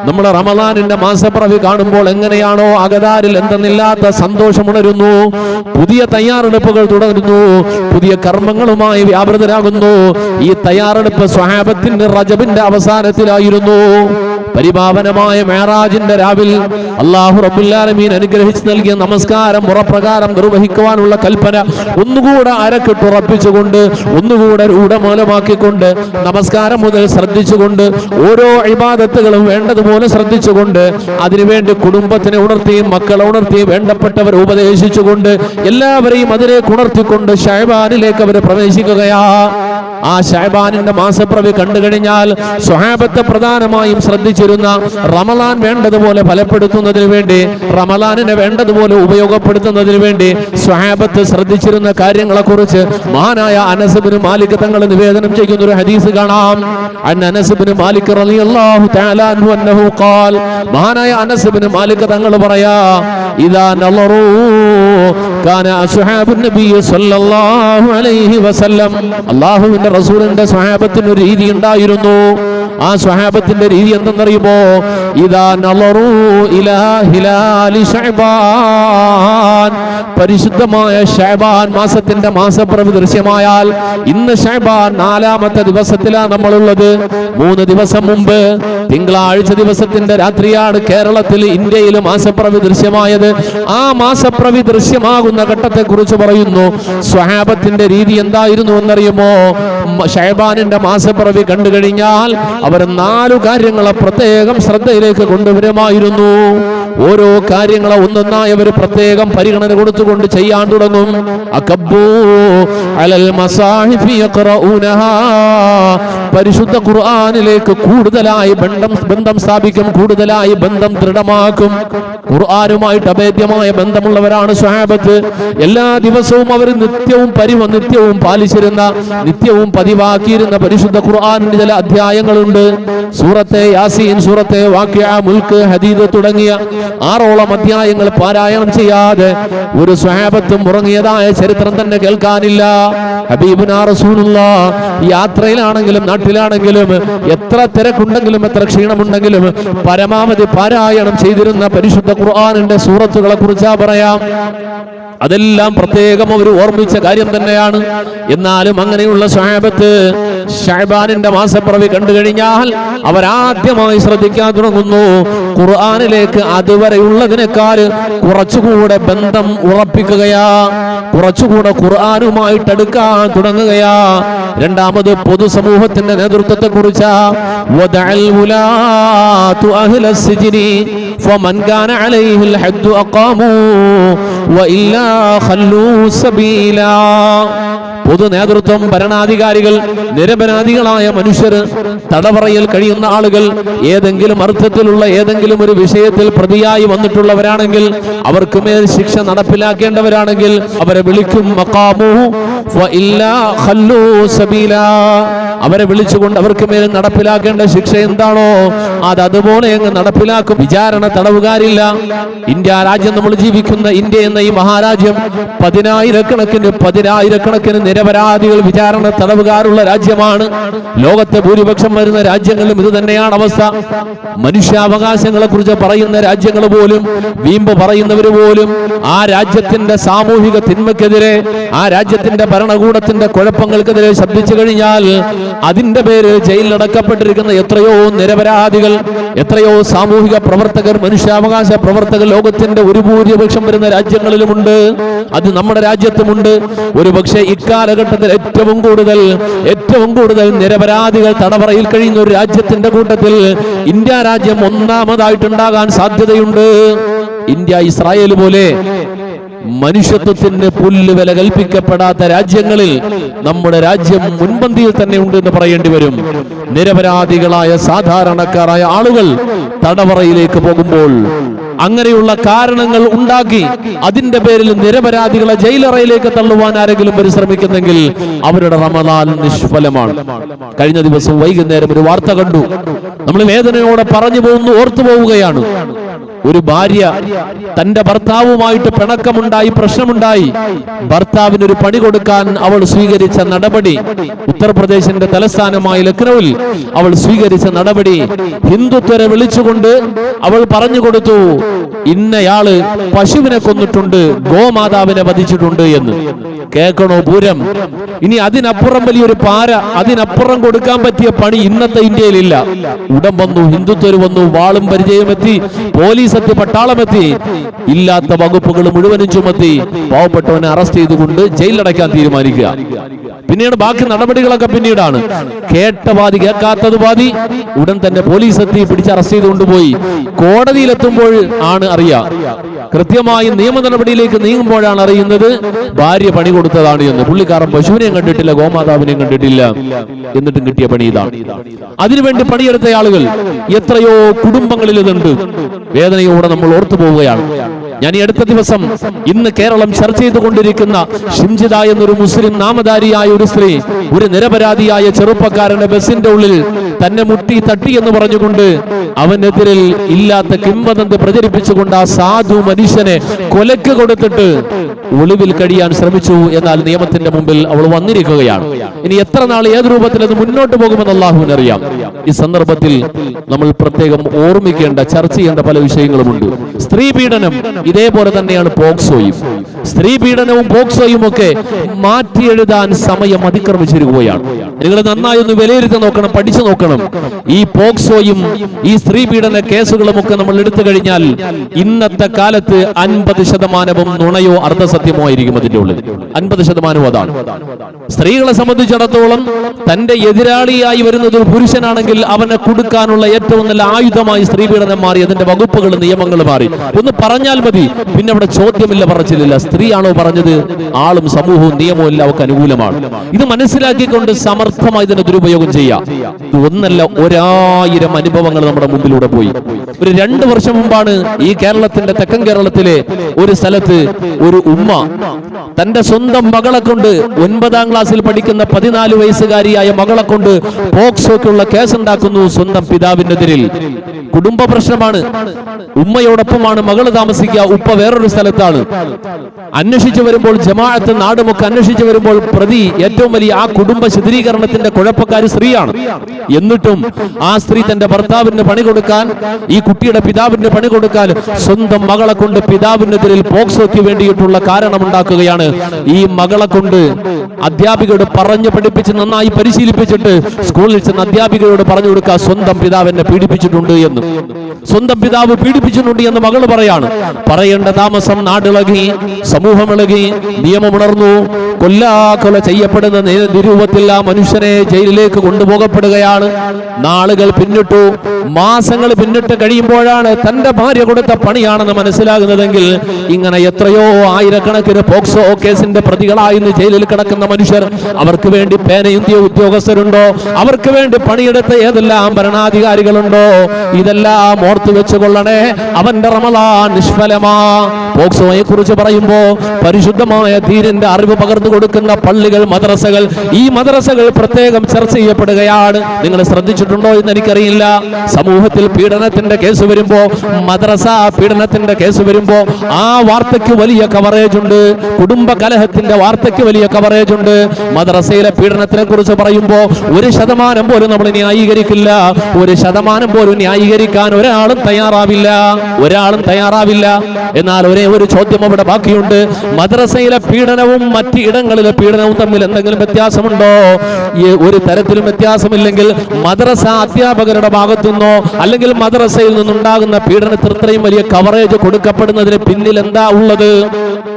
നമ്മുടെ റമളാനിന്റെ മാസപ്പിറവി കാണുമ്പോൾ എങ്ങനെയാണോ അകതാരിൽ എന്തെന്നില്ലാത്ത സന്തോഷമുണരുന്നു, പുതിയ തയ്യാറെടുപ്പുകൾ തുടരുന്നു, പുതിയ കർമ്മങ്ങളുമായി വ്യാപൃതരാകുന്നു. ഈ തയ്യാറെടുപ്പ് സ്വഹാബത്തിന്റെ റജബിന്റെ അവസാനത്തിലായിരുന്നു. പരിപാവനമായ മെഹറാജിന്റെ രാവിൽ അല്ലാഹു റബ്ബുൽ ആലമീൻ അനുഗ്രഹിച്ചു നൽകിയ നമസ്കാരം മുറപ്രകാരം നിർവഹിക്കുവാനുള്ള കൽപ്പന ഒന്നുകൂടെ അരക്കിട്ടുറപ്പിച്ചുകൊണ്ട്, ഒന്നുകൂടെ രൂഢമൂലമാക്കിക്കൊണ്ട്, നമസ്കാരം മുതൽ ശ്രദ്ധിച്ചുകൊണ്ട്, ഓരോ ഇബാദത്തുകളും വേണ്ടതുപോലെ ശ്രദ്ധിച്ചുകൊണ്ട്, അതിനുവേണ്ടി കുടുംബത്തിനെ ഉണർത്തി, മക്കളെ ഉണർത്തി, വേണ്ടപ്പെട്ടവരെ ഉപദേശിച്ചുകൊണ്ട്, എല്ലാവരെയും അതിലേക്ക് ഉണർത്തിക്കൊണ്ട് ശഅബാനിലേക്ക് അവർ പ്രവേശിക്കുകയാ. ആ ശഅബാനിന്റെ മാസപ്പിറവി കണ്ടു കഴിഞ്ഞാൽ സ്വഹാബത്തെ പ്രധാനമായും ശ്രദ്ധിച്ചിരുന്ന, റമളാൻ വേണ്ടതുപോലെ ഫലപ്പെടുത്തുന്നതിന് വേണ്ടി, റമളാനിനെ വേണ്ടതുപോലെ ഉപയോഗപ്പെടുത്തുന്നതിന് വേണ്ടി സ്വഹാബത്ത് ശ്രദ്ധിച്ചിരുന്ന കാര്യങ്ങളെ കുറിച്ച് മഹാനായ അനസ് ഇബ്നു മാലിക് തങ്ങൾ നിവേദനം ചെയ്യുന്ന ഒരു ഹദീസ് കാണാം. അനസ് ഇബ്നു മാലിക് റളിയല്ലാഹു തആല അൻഹു അന്നഹു ഖാൽ, മഹാനായ അനസ് ഇബ്നു മാലിക് തങ്ങൾ പറയാ, ഇദാ നളറൂ കാന അസ്ഹാബുൻ നബി സല്ലല്ലാഹു അലൈഹി വസല്ലം, അല്ലാഹുവിന്റെ റസൂലിന്റെ സ്വഹാബത്തിന് ഒരു രീതി ഉണ്ടായിരുന്നു. ആ സ്വഹാബത്തിന്റെ രീതി എന്തെന്നറിയുമോ? ഇദാ നളറൂ ഇലാ ഹിലാലി ശഅബാൻ, പരിശുദ്ധമായ ശഅബാൻ മാസത്തിന്റെ മാസപ്പിറവി ദൃശ്യമായാൽ, ഇന്ന് ശഅബാൻ 4-ാമത്തെ ദിവസത്തിലാണ് നമ്മളുള്ളത്. 3 ദിവസം മുമ്പ് തിങ്കളാഴ്ച ദിവസത്തിന്റെ രാത്രിയാണ് കേരളത്തിൽ, ഇന്ത്യയിൽ മാസപ്പിറവി ദൃശ്യമായത്. ആ മാസപ്പിറവി ദൃശ്യമാകുന്ന ഘട്ടത്തെ കുറിച്ച് പറയുന്നു. സ്വഹാബത്തിന്റെ രീതി എന്തായിരുന്നു എന്നറിയുമോ? ശഅബാനിന്റെ മാസപ്പിറവി കണ്ടു കഴിഞ്ഞാൽ അവർ 4 കാര്യങ്ങളെ പ്രത്യേകം ശ്രദ്ധയിലേക്ക് കൊണ്ടുവരുമായിരുന്നു. ഓരോ കാര്യങ്ങളെ ഒന്നൊന്നായി അവർ പ്രത്യേകം പരിഗണന കൊടുത്തുകൊണ്ട് ചെയ്യാൻ തുടങ്ങും. അകബ്ബൂ അലൽ മസാഹിഫി യഖറഊനഹാ, പരിശുദ്ധ ഖുർആനിലേക്ക് കൂടുതലായി ബന്ധം സ്ഥാപിക്കും, കൂടുതലായി ബന്ധം ദൃഢമാക്കും. ഖുർആനുമായിട്ട് അഭേദ്യമായ ബന്ധമുള്ളവരാണ് സ്വഹാബത്ത്. എല്ലാ ദിവസവും അവർ നിത്യവും പാലിച്ചിരുന്ന, നിത്യവും പതിവാക്കിയിരുന്ന പരിശുദ്ധ ഖുർആനിന്റെ ചില അധ്യായങ്ങളുണ്ട്. സൂറത്തെ യാസീൻ, സൂറത്തെ വാഖിഅ, മുൽക്ക്, ഹദീദ് തുടങ്ങിയ 6ഓളം അധ്യായങ്ങൾ പാരായണം ചെയ്യാതെ ഒരു സ്വഹാബത്തും ഉറങ്ങിയതായ ചരിത്രം തന്നെ കേൾക്കാനില്ല. ഹബീബുനാ റസൂലുള്ളാഹ് യാത്രയിലാണെങ്കിലും നാട്ടിലാണെങ്കിലും എത്ര തിരക്കുണ്ടെങ്കിലും എത്ര ക്ഷീണമുണ്ടെങ്കിലും പരമാവധി പാരായണം ചെയ്തിരുന്ന പരിശുദ്ധ ഖുർആനിന്റെ സൂറത്തുകളെ കുറിച്ചാ പറയാം. അതെല്ലാം പ്രത്യേകം അവർ ഓർമ്മിച്ച കാര്യം തന്നെയാണ്. എന്നാലും അങ്ങനെയുള്ള സ്വഹാബത്ത് ശഅബാനിന്റെ മാസപ്പിറവി കണ്ടു കഴിഞ്ഞാൽ അവരാദ്യമായി ശ്രദ്ധിക്കാൻ തുടങ്ങുന്നു ഖുർആനിലേക്ക് അതുവരെയുള്ളതിനേക്കാൾ കുറച്ചുകൂടെ ബന്ധം ഉറപ്പിക്കുകയാ, കുറച്ചുകൂടെ ഖുർആനുമായിട്ട് അടുക്കാൻ തുടങ്ങുകയാ. രണ്ടാമത് പൊതുസമൂഹത്തിന്റെ നേതൃത്വത്തെ കുറിച്ചാ. വദഅൽ ഉലാതു അഹ്ലസ് സിജ്നി ഫമൻ കാന അലൈഹിൽ ഹദ്ദു അഖാമു വഇല്ലാ ഖല്ലൂ സബീലാ. പൊതു നേതൃത്വം, ഭരണാധികാരികൾ, നിരപരാധികളായ മനുഷ്യർ, തടവറയിൽ കഴിയുന്ന ആളുകൾ, ഏതെങ്കിലും അർത്ഥത്തിലുള്ള ഏതെങ്കിലും ഒരു വിഷയത്തിൽ പ്രതിയായി വന്നിട്ടുള്ളവരാണെങ്കിൽ, അവർക്ക് മേൽ ശിക്ഷ നടപ്പിലാക്കേണ്ടവരാണെങ്കിൽ അവരെ വിളിക്കും. മഖാമു വഇല്ലാ ഖല്ലൂ സബീലാ, അവരെ വിളിച്ചുകൊണ്ട് അവർക്ക് മേൽ നടപ്പിലാക്കേണ്ട ശിക്ഷ എന്താണോ അത് അതുപോലെ അങ്ങ് നടപ്പിലാക്കും. വിചാരണ തടവുകാരില്ല. ഇന്ത്യ രാജ്യം, നമ്മൾ ജീവിക്കുന്ന ഇന്ത്യ എന്ന ഈ മഹാരാജ്യം പതിനായിരക്കണക്കിന് നിരപരാധികൾ വിചാരണ തടവുകാരുള്ള രാജ്യമാണ്. ലോകത്തെ ഭൂരിപക്ഷം വരുന്ന രാജ്യങ്ങളിലും ഇത് തന്നെയാണ് അവസ്ഥ. മനുഷ്യാവകാശങ്ങളെ കുറിച്ച് പറയുന്ന രാജ്യങ്ങൾ പോലും, വീമ്പ് പറയുന്നവർ പോലും ആ രാജ്യത്തിന്റെ സാമൂഹിക തിന്മയ്ക്കെതിരെ, ആ രാജ്യത്തിന്റെ ഭരണകൂടത്തിന്റെ കുഴപ്പങ്ങൾക്കെതിരെ ശബ്ദിച്ചു കഴിഞ്ഞാൽ അതിന്റെ പേര് ജയിലിലടക്കപ്പെട്ടിരിക്കുന്ന എത്രയോ നിരപരാധികൾ, എത്രയോ സാമൂഹിക പ്രവർത്തകർ, മനുഷ്യാവകാശ പ്രവർത്തകർ ലോകത്തിന്റെ ഒരു ഭൂരിപക്ഷം വരുന്ന രാജ്യങ്ങളിലുമുണ്ട്. അത് നമ്മുടെ രാജ്യത്തുമുണ്ട്. ഒരുപക്ഷെ ഇക്കാലഘട്ടത്തിൽ ഏറ്റവും കൂടുതൽ നിരപരാധികൾ തടവറയിൽ കഴിയുന്ന ഒരു രാജ്യത്തിന്റെ കൂട്ടത്തിൽ ഇന്ത്യ രാജ്യം ഒന്നാമതായിട്ടുണ്ടാകാൻ സാധ്യതയുണ്ട്. ഇന്ത്യ, ഇസ്രായേൽ പോലെ മനുഷ്യത്വത്തിന് പുല്ലുവില കൽപ്പിക്കപ്പെടാത്ത രാജ്യങ്ങളിൽ നമ്മുടെ രാജ്യം മുൻപന്തിയിൽ തന്നെ ഉണ്ട് എന്ന് പറയേണ്ടി വരും. നിരപരാധികളായ സാധാരണക്കാരായ ആളുകൾ തടവറയിലേക്ക് പോകുമ്പോൾ അങ്ങനെയുള്ള കാരണങ്ങൾ ഉണ്ടാക്കി അതിന്റെ പേരിൽ നിരപരാധികളെ ജയിലറയിലേക്ക് തള്ളുവാൻ ആരെങ്കിലും പരിശ്രമിക്കുന്നെങ്കിൽ അവരുടെ റമദാൻ നിഷ്ഫലമാണ്. കഴിഞ്ഞ ദിവസം വൈകുന്നേരം ഒരു വാർത്ത കണ്ടു. നമ്മൾ വേദനയോടെ പറഞ്ഞു പോകുന്നു, ഓർത്തു പോവുകയാണ്. ഒരു ഭാര്യ തന്റെ ഭർത്താവുമായിട്ട് പിണക്കമുണ്ടായി, പ്രശ്നമുണ്ടായി. ഭർത്താവിനൊരു പണി കൊടുക്കാൻ അവൾ സ്വീകരിച്ച നടപടി, ഉത്തർപ്രദേശിന്റെ തലസ്ഥാനമായ ലക്നൌവിൽ അവൾ സ്വീകരിച്ച നടപടി, ഹിന്ദുത്വരെ വിളിച്ചുകൊണ്ട് അവൾ പറഞ്ഞു കൊടുത്തു, ഇന്നയാള് പശുവിനെ കൊന്നിട്ടുണ്ട്, ഗോമാതാവിനെ വധിച്ചിട്ടുണ്ട് എന്ന്. കേൾക്കണോ പൂരം? ഇനി അതിനപ്പുറം വലിയൊരു പാര, അതിനപ്പുറം കൊടുക്കാൻ പറ്റിയ പണി ഇന്നത്തെ ഇന്ത്യയിലില്ല. ഉടൻ വന്നു, ഹിന്ദുത്വർ വന്നു, വാളും പരിചയമെത്തി, പോലീസ് എത്തി, പട്ടാളമെത്തി, ഇല്ലാത്ത വകുപ്പുകൾ മുഴുവനും ചുമത്തി പാവപ്പെട്ടവനെ അറസ്റ്റ് ചെയ്തുകൊണ്ട് ജയിലിലടയ്ക്കാൻ തീരുമാനിക്കുക. പിന്നീട് ബാക്കി നടപടികളൊക്കെ പിന്നീടാണ്. കേട്ട പാതി കേൾക്കാത്തത് പാതി. ഉടൻ തന്നെ പോലീസ് എത്തി പിടിച്ച് അറസ്റ്റ് ചെയ്ത് കൊണ്ടുപോയി. കോടതിയിലെത്തുമ്പോൾ ആണ് അറിയാം, കൃത്യമായി നിയമ നടപടിയിലേക്ക് നീങ്ങുമ്പോഴാണ് അറിയുന്നത് ഭാര്യ പണി കൊടുത്തതാണ് എന്ന്. പുള്ളിക്കാരൻ പശുവിനെയും കണ്ടിട്ടില്ല, ഗോമാതാവിനെയും കണ്ടിട്ടില്ല, എന്നിട്ടും കിട്ടിയ പണി ഇതാണ്. അതിനുവേണ്ടി പണിയെടുത്ത ആളുകൾ എത്രയോ കുടുംബങ്ങളിൽ ഇതുണ്ട്. വേദനയോടെ നമ്മൾ ഓർത്തു പോവുകയാണ്. ഞാൻ ഈ അടുത്ത ദിവസം ഇന്ന് കേരളം ചർച്ച ചെയ്തുകൊണ്ടിരിക്കുന്ന ഷിംജിത എന്നൊരു മുസ്ലിം നാമധാരിയായ ഒരു സ്ത്രീ ഒരു നിരപരാധിയായ ചെറുപ്പക്കാരന്റെ ബസിന്റെ ഉള്ളിൽ തന്നെ മുട്ടി തട്ടി എന്ന് പറഞ്ഞുകൊണ്ട് അവനെതിരിൽ ഇല്ലാത്ത കിംവദന്തി പ്രചരിപ്പിച്ചുകൊണ്ട് ആ സാധു മനുഷ്യനെ കൊലക്ക് കൊടുത്തിട്ട് ഒളിവിൽ കഴിയാൻ ശ്രമിച്ചു. എന്നാൽ നിയമത്തിന്റെ മുമ്പിൽ അവൾ വന്നിരിക്കുകയാണ്. ഇനി എത്ര നാൾ ഏത് രൂപത്തിൽ അത് മുന്നോട്ട് പോകുമെന്ന് അല്ലാഹുവിനറിയാം. ഈ സന്ദർഭത്തിൽ നമ്മൾ പ്രത്യേകം ഓർമ്മിക്കേണ്ട ചർച്ച ചെയ്യേണ്ട പല വിഷയങ്ങളുമുണ്ട്. സ്ത്രീ പീഡനം ഇതേപോലെ തന്നെയാണ് പോക്സോയും. സ്ത്രീ പീഡനവും പോക്സോയും ഒക്കെ മാറ്റി എഴുതാൻ സമയം അതിക്രമിച്ചിരിക്കുകയാണ്. നിങ്ങൾ നന്നായി ഒന്ന് വിലയിരുത്തി നോക്കണം, പഠിച്ചു നോക്കണം. ഈ പോക്സോയും ഈ സ്ത്രീ പീഡന കേസുകളും ഒക്കെ നമ്മൾ എടുത്തു കഴിഞ്ഞാൽ ഇന്നത്തെ കാലത്ത് 50% നുണയോ അർദ്ധസത്യമോ ആയിരിക്കും അതിന്റെ ഉള്ളിൽ. 50% അതാണ്. സ്ത്രീകളെ സംബന്ധിച്ചിടത്തോളം തന്റെ എതിരാളിയായി വരുന്നത് ഒരു പുരുഷനാണെങ്കിൽ അവനെ കൊടുക്കാനുള്ള ഏറ്റവും നല്ല ആയുധമായി സ്ത്രീ പീഡനം മാറി. അതിന്റെ വകുപ്പുകൾ നിയമങ്ങൾ മാറി. ഒന്ന് പറഞ്ഞാൽ മതി, പിന്നെ അവിടെ ചോദ്യമില്ല, പറച്ചിലില്ല. സ്ത്രീയാണോ പറഞ്ഞത്, ആളും സമൂഹവും നിയമവും എല്ലാം അവർക്ക് അനുകൂലമാണ്. ഇത് മനസ്സിലാക്കിക്കൊണ്ട് സമർത്ഥമായി ഇതിനെ ദുരുപയോഗം ചെയ്യാം. ഒന്നല്ല 1000 അനുഭവങ്ങൾ നമ്മുടെ മുമ്പിലൂടെ പോയി. ഒരു 2 വർഷം മുമ്പാണ് ഈ കേരളത്തിന്റെ തെക്കൻ കേരളത്തിലെ ഒരു സ്ഥലത്ത് ഒരു ഉമ്മ തന്റെ സ്വന്തം മകളെ കൊണ്ട് 9ാം ക്ലാസ്സിൽ പഠിക്കുന്ന 14 വയസ്സുകാരിയായ മകളെ കൊണ്ട് പോക്സോക്കുള്ള കേസുണ്ടാക്കുന്നു സ്വന്തം പിതാവിനെതിരിൽ. കുടുംബ പ്രശ്നമാണ്. ഉമ്മയോടൊപ്പമാണ് മകള് താമസിക്കുക, ഉപ്പ വേറൊരു സ്ഥലത്താണ്. അന്വേഷിച്ചു വരുമ്പോൾ ജമാഅത്ത് നാടുമൊക്കെ അന്വേഷിച്ചു വരുമ്പോൾ പ്രതി ഏറ്റവും വലിയ ആ കുടുംബ ശിഥിലീകരണത്തിന്റെ കുഴപ്പക്കാരി സ്ത്രീയാണ്. എന്നിട്ടും ആ സ്ത്രീ തന്റെ ഭർത്താവിന് പണി കൊടുക്കാൻ, ഈ കുട്ടിയുടെ പിതാവിന് പണി കൊടുക്കാൻ സ്വന്തം മകളെ കൊണ്ട് പിതാവിനെതിരിൽ പോക്സോയ്ക്ക് വേണ്ടിയിട്ടുള്ള കാരണമുണ്ടാക്കുകയാണ്. ഈ മകളെ കൊണ്ട് അധ്യാപികയോട് പറഞ്ഞു പഠിപ്പിച്ച് നന്നായി പരിശീലിപ്പിച്ചിട്ട് സ്കൂളിൽ ചെന്ന് അധ്യാപികയോട് പറഞ്ഞു കൊടുക്കുക സ്വന്തം പിതാവിനെ പീഡിപ്പിച്ചിട്ടുണ്ട് എന്ന്. സ്വന്തം പിതാവ് പീഡിപ്പിച്ചിട്ടുണ്ട് എന്ന് മകള് പറയാണ്. പറയേണ്ട താമസം നാടിളകി, സമൂഹം ഇളകി, നിയമമുണർന്നു. കൊല്ലാക്കൊല ചെയ്യപ്പെടുന്ന നിരൂപത്തിൽ ആ മനുഷ്യനെ ജയിലിലേക്ക് കൊണ്ടുപോകപ്പെടുകയാണ്. നാളുകൾ പിന്നിട്ടു, മാസങ്ങൾ പിന്നിട്ട് കഴിയുമ്പോഴാണ് തന്റെ ഭാര്യ കൊടുത്ത പണിയാണെന്ന് മനസ്സിലാകുന്നതെങ്കിൽ ഇങ്ങനെ എത്രയോ ആയിരക്കണക്കിന് പോക്സോ കേസിന്റെ പ്രതികളായി ജയിലിൽ കിടക്കുന്ന മനുഷ്യർ, അവർക്ക് വേണ്ടി പേനയുന്തിയ ഉദ്യോഗസ്ഥരുണ്ടോ, അവർക്ക് വേണ്ടി പണിയെടുത്ത ഏതെല്ലാം ഭരണാധികാരികളുണ്ടോ, ഇതെല്ലാം ഓർത്തു വെച്ചുകൊള്ളണേ. അവന്റെ റമളാൻ നിഷ്ഫലമാ. പോക്സോയെ കുറിച്ച് പറയുമ്പോ പരിശുദ്ധമായ ദീനിന്റെ അറിവ് പകർന്നു കൊടുക്കുന്ന പള്ളികൾ, മദ്രസകൾ, ഈ മദ്രസകൾ പ്രത്യേകം ചർച്ച ചെയ്യപ്പെടുകയാണ്. നിങ്ങൾ ശ്രദ്ധിച്ചിട്ടുണ്ടോ എന്ന് എനിക്കറിയില്ല. സമൂഹത്തിൽ പീഡനത്തിന്റെ കേസ് വരുമ്പോ, മദ്രസ പീഡനത്തിന്റെ കേസ് വരുമ്പോ ആ വാർത്തയ്ക്ക് വലിയ കവറേജ് ഉണ്ട്. കുടുംബ കലഹത്തിന്റെ വാർത്തയ്ക്ക് വലിയ കവറേജ് ഉണ്ട്. മദ്രസയിലെ പീഡനത്തിനെ കുറിച്ച് പറയുമ്പോ 1% പോലും നമ്മൾ ന്യായീകരിക്കില്ല. 1% പോലും ന്യായീകരിക്കാൻ ഒരാളും തയ്യാറാവില്ല. എന്നാൽ ഒരേ ഒരു ചോദ്യം അവിടെ ബാക്കിയുണ്ട്. മദ്രസയിലെ പീഡനവും മറ്റ് ഇടങ്ങളിലെ പീഡനവും തമ്മിൽ എന്തെങ്കിലും വ്യത്യാസമുണ്ടോ? ഒരു തരത്തിലും വ്യത്യാസമില്ലെങ്കിൽ മദ്രസ അധ്യാപകരുടെ ഭാഗത്തുനിന്നോ അല്ലെങ്കിൽ മദ്രസയിൽ നിന്നുണ്ടാകുന്ന പീഡനത്തിന് ഇത്രയും വലിയ കവറേജ് കൊടുക്കപ്പെടുന്നതിന് പിന്നിൽ എന്താ ഉള്ളത്?